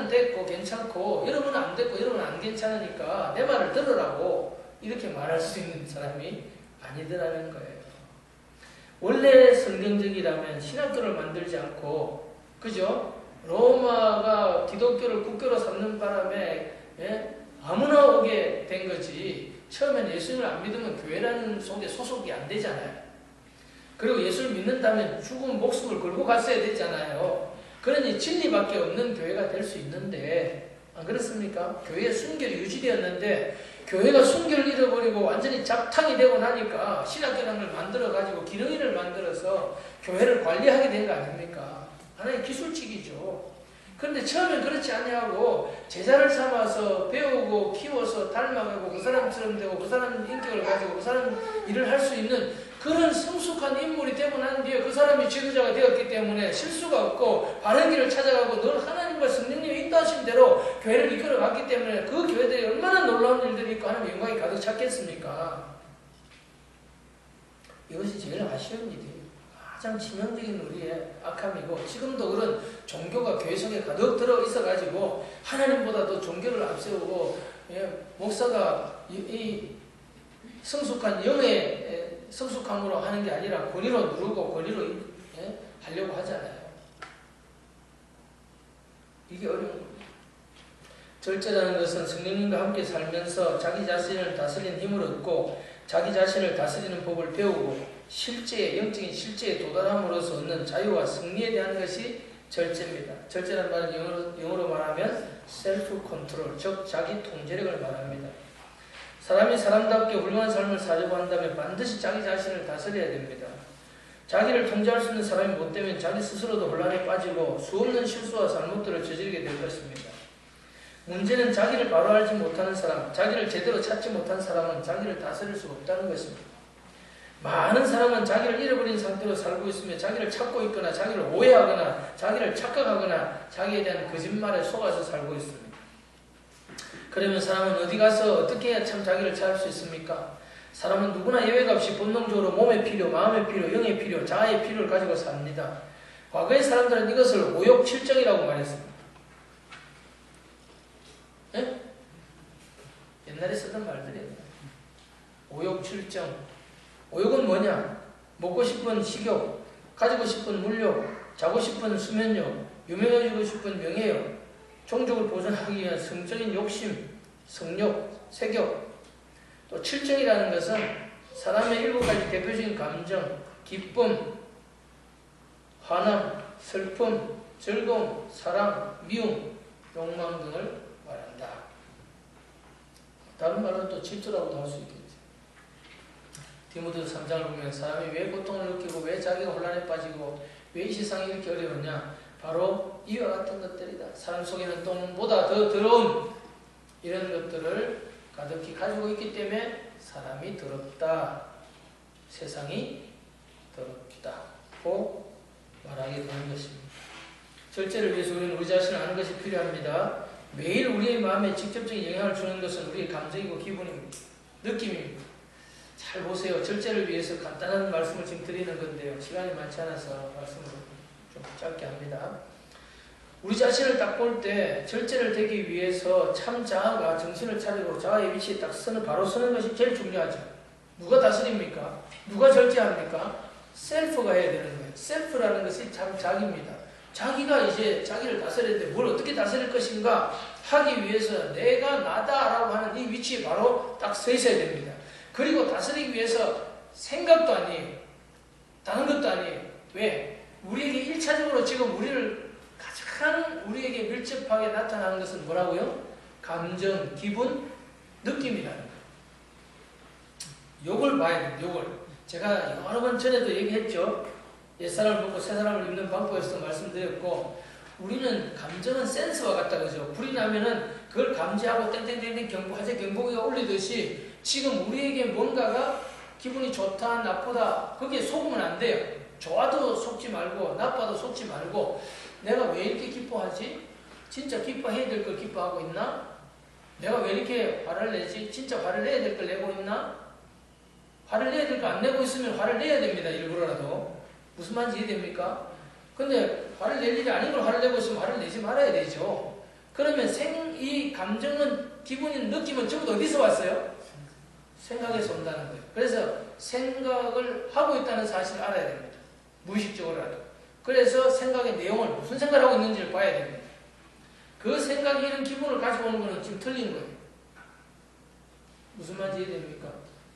됐고 괜찮고 여러분은 안 됐고 여러분은 안 괜찮으니까 내 말을 들으라고 이렇게 말할 수 있는 사람이 아니더라는 거예요. 원래 성경적이라면 신학교를 만들지 않고, 그죠? 로마가 기독교를 국교로 삼는 바람에 아무나 오게 된 거지. 처음엔 예수님을 안 믿으면 교회라는 속에 소속이 안 되잖아요. 그리고 예수를 믿는다면 죽은 목숨을 걸고 갔어야 되잖아요. 그러니 진리밖에 없는 교회가 될 수 있는데, 안 그렇습니까? 교회의 순결이 유지되었는데 교회가 순결을 잃어버리고 완전히 잡탕이 되고 나니까 신학교라는 걸 만들어가지고 기능인을 만들어서 교회를 관리하게 된 거 아닙니까? 하나의 기술직이죠. 그런데 처음엔 그렇지 아니하고 제자를 삼아서 배우고 키워서 닮아가고 그 사람처럼 되고 그 사람 인격을 가지고 그 사람 일을 할 수 있는 그런 성숙한 인물이 되고 난 뒤에 그 사람이 지도자가 되었기 때문에 실수가 없고 바른 길을 찾아가고 늘 하나님과 성령님이 인도하신 대로 교회를 이끌어갔기 때문에 그 교회들이 얼마나 놀라운 일들이 있고 하나님의 영광이 가득 찼겠습니까? 이것이 제일 아쉬운 일이에요. 가장 치명적인 우리의 악함이고, 지금도 그런 종교가 교회 속에 가득 들어 있어가지고 하나님보다도 종교를 앞세우고 목사가 이 성숙한 영의 성숙함으로 하는 게 아니라 권위로 누르고 권위로 하려고 하잖아요. 이게 어려운 겁니다. 절제라는 것은 성령님과 함께 살면서 자기 자신을 다스리는 힘을 얻고 자기 자신을 다스리는 법을 배우고 실제 영적인 실제에 도달함으로써 얻는 자유와 승리에 대한 것이 절제입니다. 절제라는 말은 영어로 말하면 셀프 컨트롤, 즉 자기 통제력을 말합니다. 사람이 사람답게 훌륭한 삶을 살려고 한다면 반드시 자기 자신을 다스려야 됩니다. 자기를 통제할 수 있는 사람이 못되면 자기 스스로도 혼란에 빠지고 수없는 실수와 잘못들을 저지르게 될 것입니다. 문제는 자기를 바로 알지 못하는 사람, 자기를 제대로 찾지 못한 사람은 자기를 다스릴 수 없다는 것입니다. 많은 사람은 자기를 잃어버린 상태로 살고 있으며 자기를 찾고 있거나 자기를 오해하거나 자기를 착각하거나 자기에 대한 거짓말에 속아서 살고 있습니다. 그러면 사람은 어디 가서 어떻게 해야 참 자기를 찾을 수 있습니까? 사람은 누구나 예외가 없이 본능적으로 몸의 필요, 마음의 필요, 영의 필요, 자아의 필요를 가지고 삽니다. 과거의 사람들은 이것을 오욕칠정이라고 말했습니다. 네? 옛날에 쓰던 말들이에요. 오욕칠정. 오욕은 뭐냐? 먹고 싶은 식욕, 가지고 싶은 물욕, 자고 싶은 수면욕, 유명해지고 싶은 명예욕, 종족을 보존하기 위한 성적인 욕심, 성욕, 색욕. 또 칠정이라는 것은 사람의 7가지 대표적인 감정, 기쁨, 화남, 슬픔, 즐거움, 사랑, 미움, 욕망 등을 말한다. 다른 말로 또 질투라고도 할 수 있겠죠. 디모데서 3장을 보면 사람이 왜 고통을 느끼고 왜 자기가 혼란에 빠지고 왜 이 세상이 이렇게 어려웠냐? 바로 이와 같은 것들이다. 사람 속에는 똥보다 더 더러운 이런 것들을 가득히 가지고 있기 때문에 사람이 더럽다. 세상이 더럽다고 말하게 되는 것입니다. 절제를 위해서 우리는 우리 자신을 아는 것이 필요합니다. 매일 우리의 마음에 직접적인 영향을 주는 것은 우리의 감정이고 기분입니다. 느낌입니다. 잘 보세요. 절제를 위해서 간단한 말씀을 지금 드리는 건데요. 시간이 많지 않아서 말씀을 좀 짧게 합니다. 우리 자신을 딱 볼 때 절제를 되기 위해서 참 자아가 정신을 차리고 자아의 위치에 딱 바로 서는 것이 제일 중요하죠. 누가 다스립니까? 누가 절제합니까? 셀프가 해야 되는 거예요. 셀프라는 것이 참 자기입니다. 자기가 이제 자기를 다스리는데 뭘 어떻게 다스릴 것인가 하기 위해서 내가 나다라고 하는 이 위치에 바로 딱 서 있어야 됩니다. 그리고 다스리기 위해서 생각도 아니에요. 다른 것도 아니에요. 왜? 우리에게 1차적으로 지금 가장 우리에게 밀접하게 나타나는 것은 뭐라고요? 감정, 기분, 느낌이라는 거예요. 요걸 봐야 돼요. 요걸. 제가 여러 번 전에도 얘기했죠. 옛사람을 보고 새사람을 입는 방법에서도 말씀드렸고, 우리는 감정은 센서와 같다 그죠? 불이 나면은 그걸 감지하고 땡땡땡땡 화재 경보기가 울리듯이 지금 우리에게 뭔가가 기분이 좋다 나쁘다 거기에 속으면 안 돼요. 좋아도 속지 말고 나빠도 속지 말고 내가 왜 이렇게 기뻐하지? 진짜 기뻐해야 될 걸 기뻐하고 있나? 내가 왜 이렇게 화를 내지? 진짜 화를 내야 될 걸 내고 있나? 화를 내야 될 거 안 내고 있으면 화를 내야 됩니다. 일부러라도. 무슨 말인지 이해됩니까? 근데 화를 낼 일이 아닌 걸 화를 내고 있으면 화를 내지 말아야 되죠. 그러면 이 감정은, 기분이, 느낌은 전부 다 어디서 왔어요? 생각에서 온다는 거예요. 그래서 생각을 하고 있다는 사실을 알아야 됩니다. 무의식적으로라도. 그래서 생각의 내용을 무슨 생각을 하고 있는지를 봐야 됩니다. 그 생각이 이런 기분을 가지고 오는 거는 지금 틀린 거예요. 무슨 말인지 이해됩니까?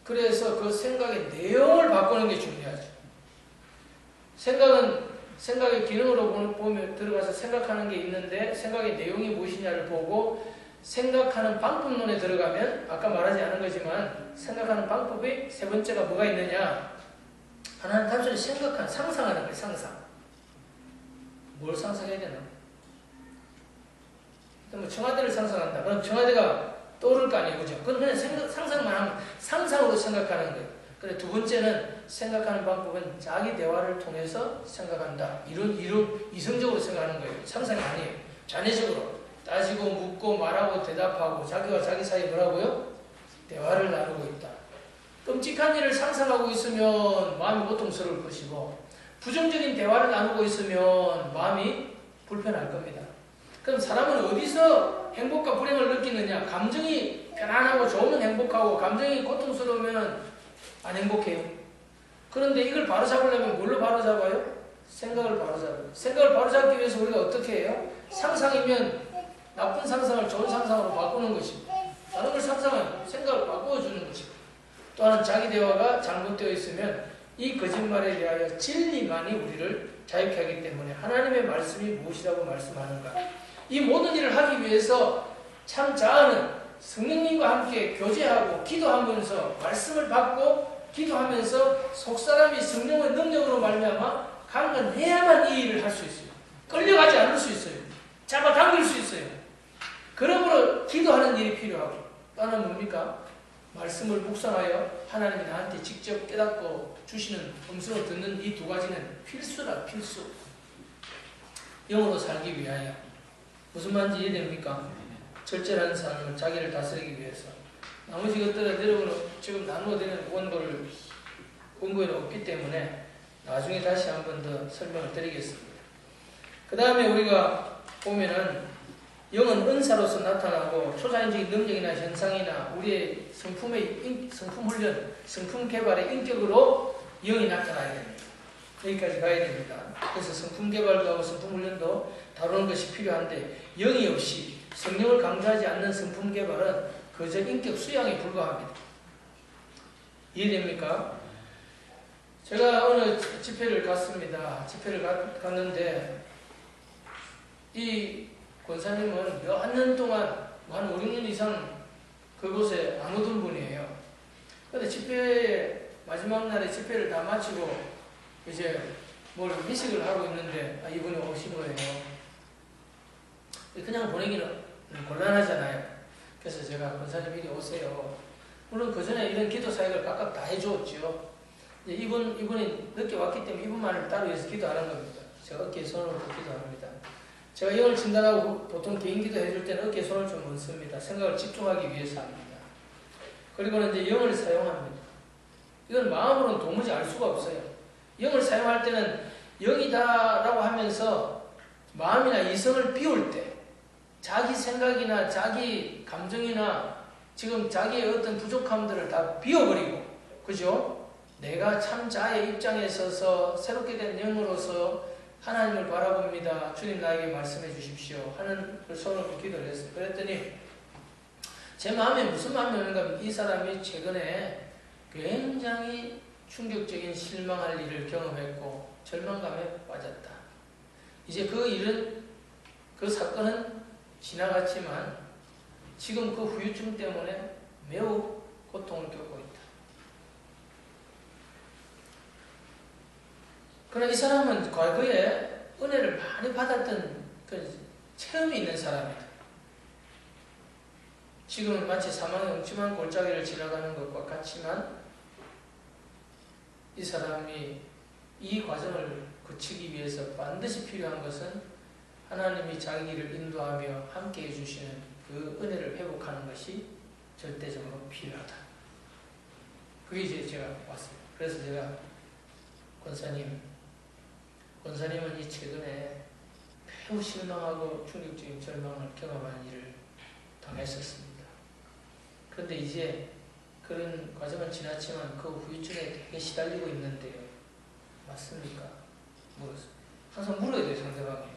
그래서 그 생각의 내용을 바꾸는 게 중요하죠. 생각의 기능으로 보면 들어가서 생각하는 게 있는데 생각의 내용이 무엇이냐를 보고 생각하는 방법론에 들어가면 아까 말하지 않은 거지만 생각하는 방법이 세 번째가 뭐가 있느냐? 하나는 단순히 상상하는 거예요. 상상. 뭘 상상해야 되나? 뭐 청와대를 상상한다. 그럼 청와대가 떠오를 거 아니에요. 그죠? 그건 그냥 상상만 하면 상상으로 생각하는 거예요. 그래, 두 번째는 생각하는 방법은 자기 대화를 통해서 생각한다. 이성적으로 생각하는 거예요. 상상이 아니에요. 자뇌적으로 따지고 묻고 말하고 대답하고 자기와 자기 사이에 뭐라고요? 대화를 나누고 있다. 끔찍한 일을 상상하고 있으면 마음이 고통스러울 것이고 부정적인 대화를 나누고 있으면 마음이 불편할 겁니다. 그럼 사람은 어디서 행복과 불행을 느끼느냐? 감정이 편안하고 좋으면 행복하고 감정이 고통스러우면 안 행복해요. 그런데 이걸 바로잡으려면 뭘로 바로잡아요? 생각을 바로잡아요. 생각을 바로잡기 위해서 우리가 어떻게 해요? 상상이면 나쁜 상상을 좋은 상상으로 바꾸는 것이고 다른 걸 상상하면 생각을 바꾸어주는 것이고 또 하나는 자기 대화가 잘못되어 있으면 이 거짓말에 대하여 진리만이 우리를 자유케 하기 때문에 하나님의 말씀이 무엇이라고 말씀하는가? 이 모든 일을 하기 위해서 참 자아는 성령님과 함께 교제하고 기도하면서 말씀을 받고 기도하면서 속사람이 성령의 능력으로 말미암아 강건해야만 이 일을 할 수 있어요. 끌려가지 않을 수 있어요. 잡아당길 수 있어요. 그러므로 기도하는 일이 필요하고 또 하나는 뭡니까? 말씀을 묵상하여 하나님이 나한테 직접 깨닫고 주시는 음성을 듣는 이 두 가지는 필수라 필수. 영으로 살기 위하여. 무슨 말인지 이해됩니까? 절제라는 삶을 자기를 다스리기 위해서. 나머지 것들은 여러분 지금 나누어드리는 원고에는 없기 때문에 나중에 다시 한 번 더 설명을 드리겠습니다. 그 다음에 우리가 보면은 영은 은사로서 나타나고 초자연적인 능력이나 현상이나 우리의 성품 훈련, 성품 개발의 인격으로 영이 나타나야 됩니다. 여기까지 가야 됩니다. 그래서 성품 개발도 하고 성품 훈련도 다루는 것이 필요한데 영이 없이 성령을 강조하지 않는 성품 개발은 그저 인격 수양에 불과합니다. 이해됩니까? 제가 어느 집회를 갔습니다. 집회를 갔는데 이 권사님은 몇 년 동안 한 5, 6년 이상 그곳에 안 오던 분이에요. 그런데 집회 마지막 날에 집회를 다 마치고 이제 뭘 회식을 하고 있는데 이분이 오신 거예요. 그냥 보내기는 곤란하잖아요. 그래서 제가 권사님 이리 오세요. 물론 그 전에 이런 기도 사역을 각각 다 해주었죠. 이분이 늦게 왔기 때문에 이분만을 따로 위해서 기도하는 겁니다. 제가 어깨에 손을 얹고 기도합니다. 제가 영을 진단하고 보통 개인 기도 해줄 때는 어깨에 손을 좀 얹습니다. 생각을 집중하기 위해서 합니다. 그리고는 이제 영을 사용합니다. 이건 마음으로는 도무지 알 수가 없어요. 영을 사용할 때는 영이다라고 하면서 마음이나 이성을 비울 때 자기 생각이나 자기 감정이나 지금 자기의 어떤 부족함들을 다 비워버리고 그죠? 내가 참 자의 입장에 서서 새롭게 된 영으로서 하나님을 바라봅니다. 주님 나에게 말씀해 주십시오. 하는 손을 기도를 했어요. 그랬더니 제 마음에 무슨 마음이 오는가 하면 이 사람이 최근에 굉장히 충격적인 실망할 일을 경험했고 절망감에 빠졌다. 이제 그 사건은 지나갔지만 지금 그 후유증 때문에 매우 고통을 겪고 있다. 그러나 이 사람은 과거에 은혜를 많이 받았던 그 체험이 있는 사람이다. 지금은 마치 사망의 음침한 골짜기를 지나가는 것과 같지만 이 사람이 이 과정을 거치기 위해서 반드시 필요한 것은 하나님이 자기를 인도하며 함께 해주시는 그 은혜를 회복하는 것이 절대적으로 필요하다. 그게 이제 제가 왔어요. 그래서 제가 권사님은 이 최근에 매우 실망하고 충격적인 절망을 경험한 일을 당했었습니다. 그런데 이제 그런 과정은 지났지만 그 후유증에 되게 시달리고 있는데요. 맞습니까? 물었어요. 항상 물어야 돼요, 상대방이.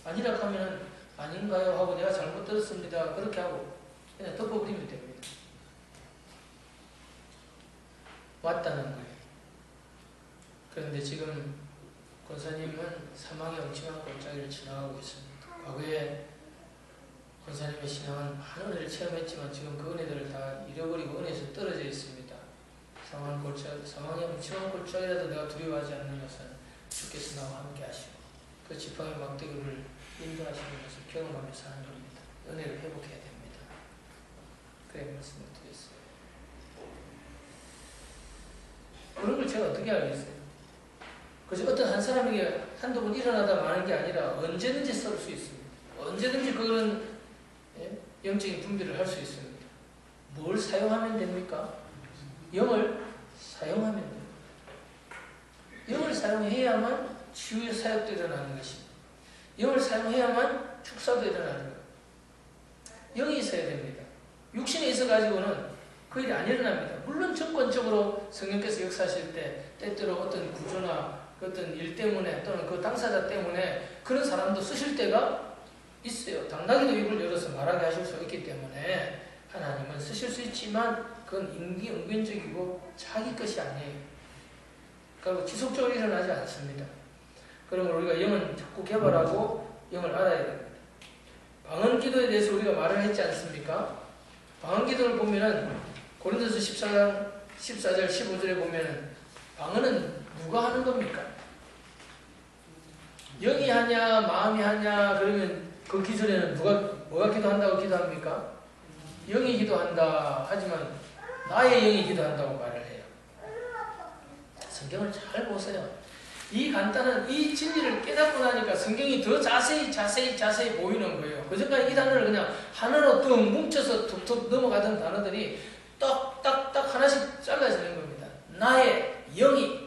아니라 하면은 아닌가요? 하고 내가 잘못 들었습니다. 그렇게 하고 그냥 덮어버리면 됩니다. 맞다는 거예요. 그런데 지금 권사님은 사망의 엄청난 골짜기를 지나가고 있습니다. 과거에 권사님의 신앙은 많은 은혜를 체험했지만 지금 그 은혜들을 다 잃어버리고 은혜에서 떨어져 있습니다. 사망의 엄청난 골짜기라도 내가 두려워하지 않는 것은 주께서 나와 함께 하시고 그 지팡이 막대기를 인도하시는 것을 경험하며 사는 겁니다. 은혜를 회복해야 됩니다. 그래 말씀을 드렸어요. 그런 걸 제가 어떻게 알겠어요? 그래서 어떤 한 사람에게 한두 번 일어나다 마는 게 아니라 언제든지 쏠 수 있습니다. 언제든지 그런 영적인 분별을 할 수 있습니다. 뭘 사용하면 됩니까? 영을 사용하면 됩니다. 영을 사용해야만 치유의 사역도 일어나는 것입니다. 영을 사용해야만 축사도 일어나는 거예요. 영이 있어야 됩니다. 육신에 있어가지고는 그 일이 안 일어납니다. 물론 정권적으로 성령께서 역사하실 때 때때로 어떤 구조나 어떤 일 때문에 또는 그 당사자 때문에 그런 사람도 쓰실 때가 있어요. 당나귀도 입을 열어서 말하게 하실 수 있기 때문에 하나님은 쓰실 수 있지만 그건 인기응변적이고 자기 것이 아니에요. 그리고 지속적으로 일어나지 않습니다. 그러면 우리가 영은 자꾸 개발하고 영을 알아야 됩니다. 방언기도에 대해서 우리가 말을 했지 않습니까? 방언기도를 보면은 고린도서 14장 14절 15절에 보면은 방언은 누가 하는 겁니까? 영이 하냐 마음이 하냐 그러면 그 기존에는 뭐가 기도한다고 기도합니까? 영이 기도한다 하지만 나의 영이 기도한다고 말을 해요. 성경을 잘 보세요. 이 간단한 이 진리를 깨닫고 나니까 성경이 더 자세히 보이는 거예요. 그전까지 이 단어를 그냥 하나로 뚝 뭉쳐서 툭툭 넘어가던 단어들이 딱딱딱 하나씩 잘라지는 겁니다. 나의 영이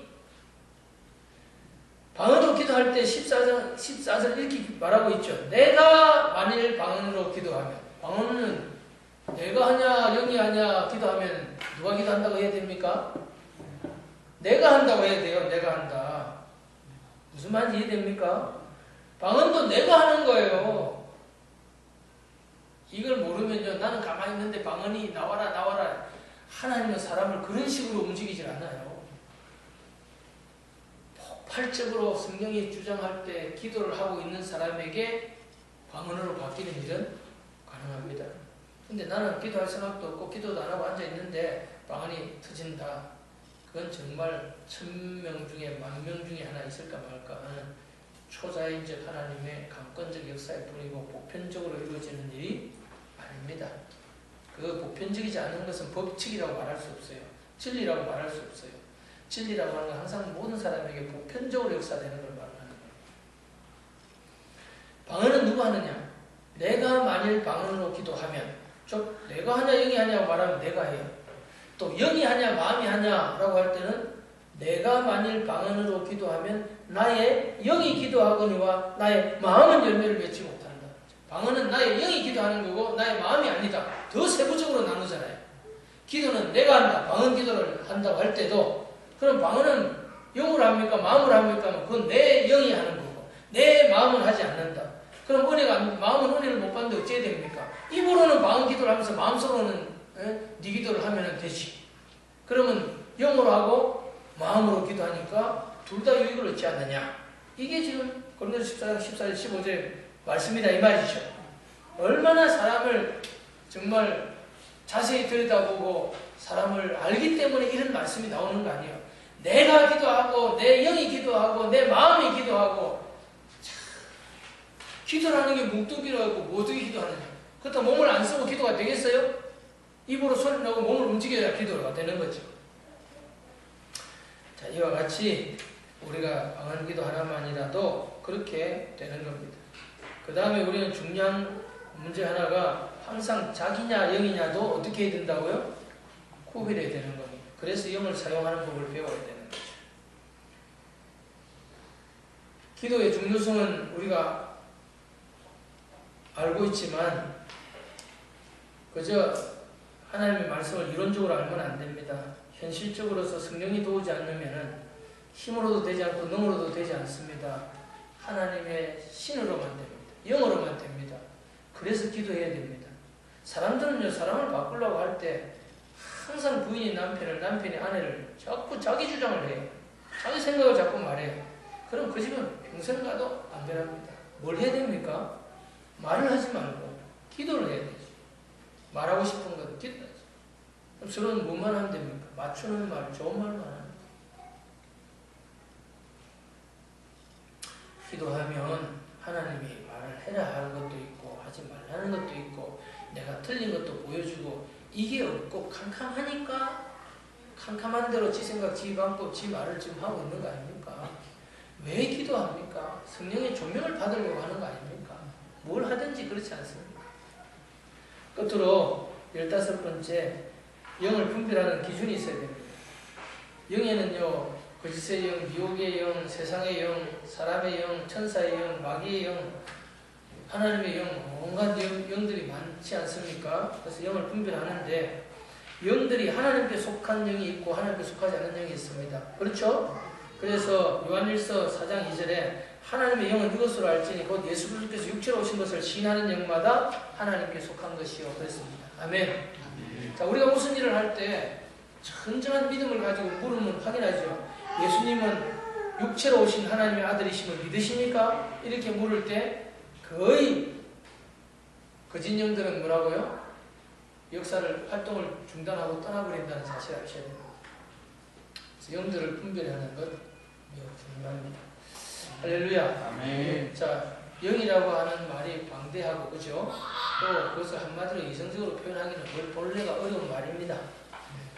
방언으로 기도할 때 14절 이렇게 말하고 있죠. 내가 만일 방언으로 기도하면 방언은 내가 하냐 영이 하냐 기도하면 누가 기도한다고 해야 됩니까? 내가 한다고 해야 돼요. 내가 한다. 무슨 말인지 이해됩니까? 방언도 내가 하는 거예요. 이걸 모르면요. 나는 가만히 있는데 방언이 나와라. 하나님은 사람을 그런 식으로 움직이질 않아요. 폭발적으로 성경이 주장할 때 기도를 하고 있는 사람에게 방언으로 바뀌는 일은 가능합니다. 근데 나는 기도할 생각도 없고 기도도 안 하고 앉아있는데 방언이 터진다. 그건 정말 1000명 중에 10,000명 중에 하나 있을까 말까 하는 초자연적 하나님의 강권적 역사일 뿐이고 보편적으로 이루어지는 일이 아닙니다. 그 보편적이지 않은 것은 법칙이라고 말할 수 없어요. 진리라고 말할 수 없어요. 진리라고 하는 건 항상 모든 사람에게 보편적으로 역사되는 걸 말하는 거예요. 방언은 누가 하느냐? 내가 만일 방언으로 기도하면 즉 내가 하냐 영이 하냐고 말하면 내가 해요. 또 영이 하냐 마음이 하냐라고 할 때는 내가 만일 방언으로 기도하면 나의 영이 기도하거니와 나의 마음은 열매를 맺지 못한다. 방언은 나의 영이 기도하는 거고 나의 마음이 아니다. 더 세부적으로 나누잖아요. 기도는 내가 한다. 방언 기도를 한다고 할 때도 그럼 방언은 영으로 합니까? 마음으로 합니까? 그건 내 영이 하는 거고 내 마음은 하지 않는다. 그럼 마음은 은혜를 못 받는데 어찌해야 됩니까? 입으로는 방언 기도를 하면서 마음속으로는 네 기도를 하면 되지. 그러면 영으로 하고 마음으로 기도하니까 둘 다 유익을 얻지 않느냐. 이게 지금 고린도서 14장 15절 말씀이다 이 말이죠. 얼마나 사람을 정말 자세히 들여다보고 사람을 알기 때문에 이런 말씀이 나오는 거 아니에요. 내가 기도하고 내 영이 기도하고 내 마음이 기도하고 기도라는 게 뭉뚱기라고 뭐 어떻게 기도하느냐. 그렇다고 몸을 안 쓰고 기도가 되겠어요? 입으로 소리 나고 몸을 움직여야 기도가 되는 거죠. 자, 이와 같이 우리가 방언 기도 하나만이라도 그렇게 되는 겁니다. 그 다음에 우리는 중요한 문제 하나가 항상 자기냐 영이냐도 어떻게 해야 된다고요? 구별해야 되는 겁니다. 그래서 영을 사용하는 법을 배워야 되는 거죠. 기도의 중요성은 우리가 알고 있지만 그저 하나님의 말씀을 이론적으로 알면 안 됩니다. 현실적으로서 성령이 도우지 않으면 힘으로도 되지 않고 능으로도 되지 않습니다. 하나님의 신으로만 됩니다. 영으로만 됩니다. 그래서 기도해야 됩니다. 사람들은요, 사람을 바꾸려고 할 때 항상 부인이 남편을, 남편이 아내를 자꾸 자기 주장을 해요. 자기 생각을 자꾸 말해요. 그럼 그 집은 평생 가도 안 변합니다. 뭘 해야 됩니까? 말을 하지 말고 기도를 해야 되죠. 말하고 싶은 건 기도하죠. 그럼 서로는 뭐만 하면 됩니까? 맞추는 말, 좋은 말만 하는 거예요. 기도하면 하나님이 말을 해라 하는 것도 있고 하지 말라는 것도 있고 내가 틀린 것도 보여주고 이게 없고 캄캄하니까 캄캄한 대로 지 생각, 지 방법, 지 말을 지금 하고 있는 거 아닙니까? 왜 기도합니까? 성령의 조명을 받으려고 하는 거 아닙니까? 뭘 하든지 그렇지 않습니까? 끝으로 15번째 영을 분별하는 기준이 있어야 됩니다. 영에는요 거짓의 영, 미혹의 영, 세상의 영, 사람의 영, 천사의 영, 마귀의 영, 하나님의 영, 온갖 영들이 많지 않습니까? 그래서 영을 분별하는데 영들이 하나님께 속한 영이 있고 하나님께 속하지 않은 영이 있습니다. 그렇죠? 그래서 요한일서 4장 2절에 하나님의 영은 이것으로 알지니 곧 예수 그리스도께서 육체로 오신 것을 시인하는 영마다 하나님께 속한 것이요 그랬습니다. 아멘. 자, 우리가 무슨 일을 할 때 천정한 믿음을 가지고 물으면 확인하죠. 예수님은 육체로 오신 하나님의 아들이심을 믿으십니까? 이렇게 물을 때 거의 거짓 영들은 뭐라고요? 역사를 활동을 중단하고 떠나버린다는 사실을 아셔야 됩니다. 그래서 영들을 분별하는 것 매우 중요합니다. 할렐루야. 아멘. 자, 영이라고 하는 말이 방대하고 그죠? 또 그것을 한마디로 이성적으로 표현하기는 본래가 어려운 말입니다.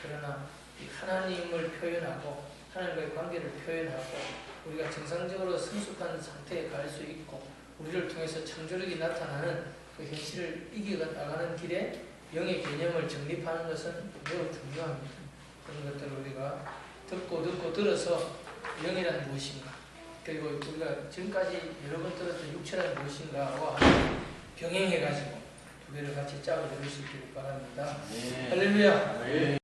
그러나 이 하나님을 표현하고 하나님과의 관계를 표현하고 우리가 정상적으로 성숙한 상태에 갈 수 있고 우리를 통해서 창조력이 나타나는 그 현실을 이겨 나가는 길에 영의 개념을 정립하는 것은 매우 중요합니다. 그런 것들을 우리가 듣고 들어서 영이란 무엇인가 그리고 우리가 지금까지 여러 번 들었던 육체란 무엇인가와 병행해가지고 두 개를 같이 짜고 들을 수 있기를 바랍니다. 네. 할렐루야. 네.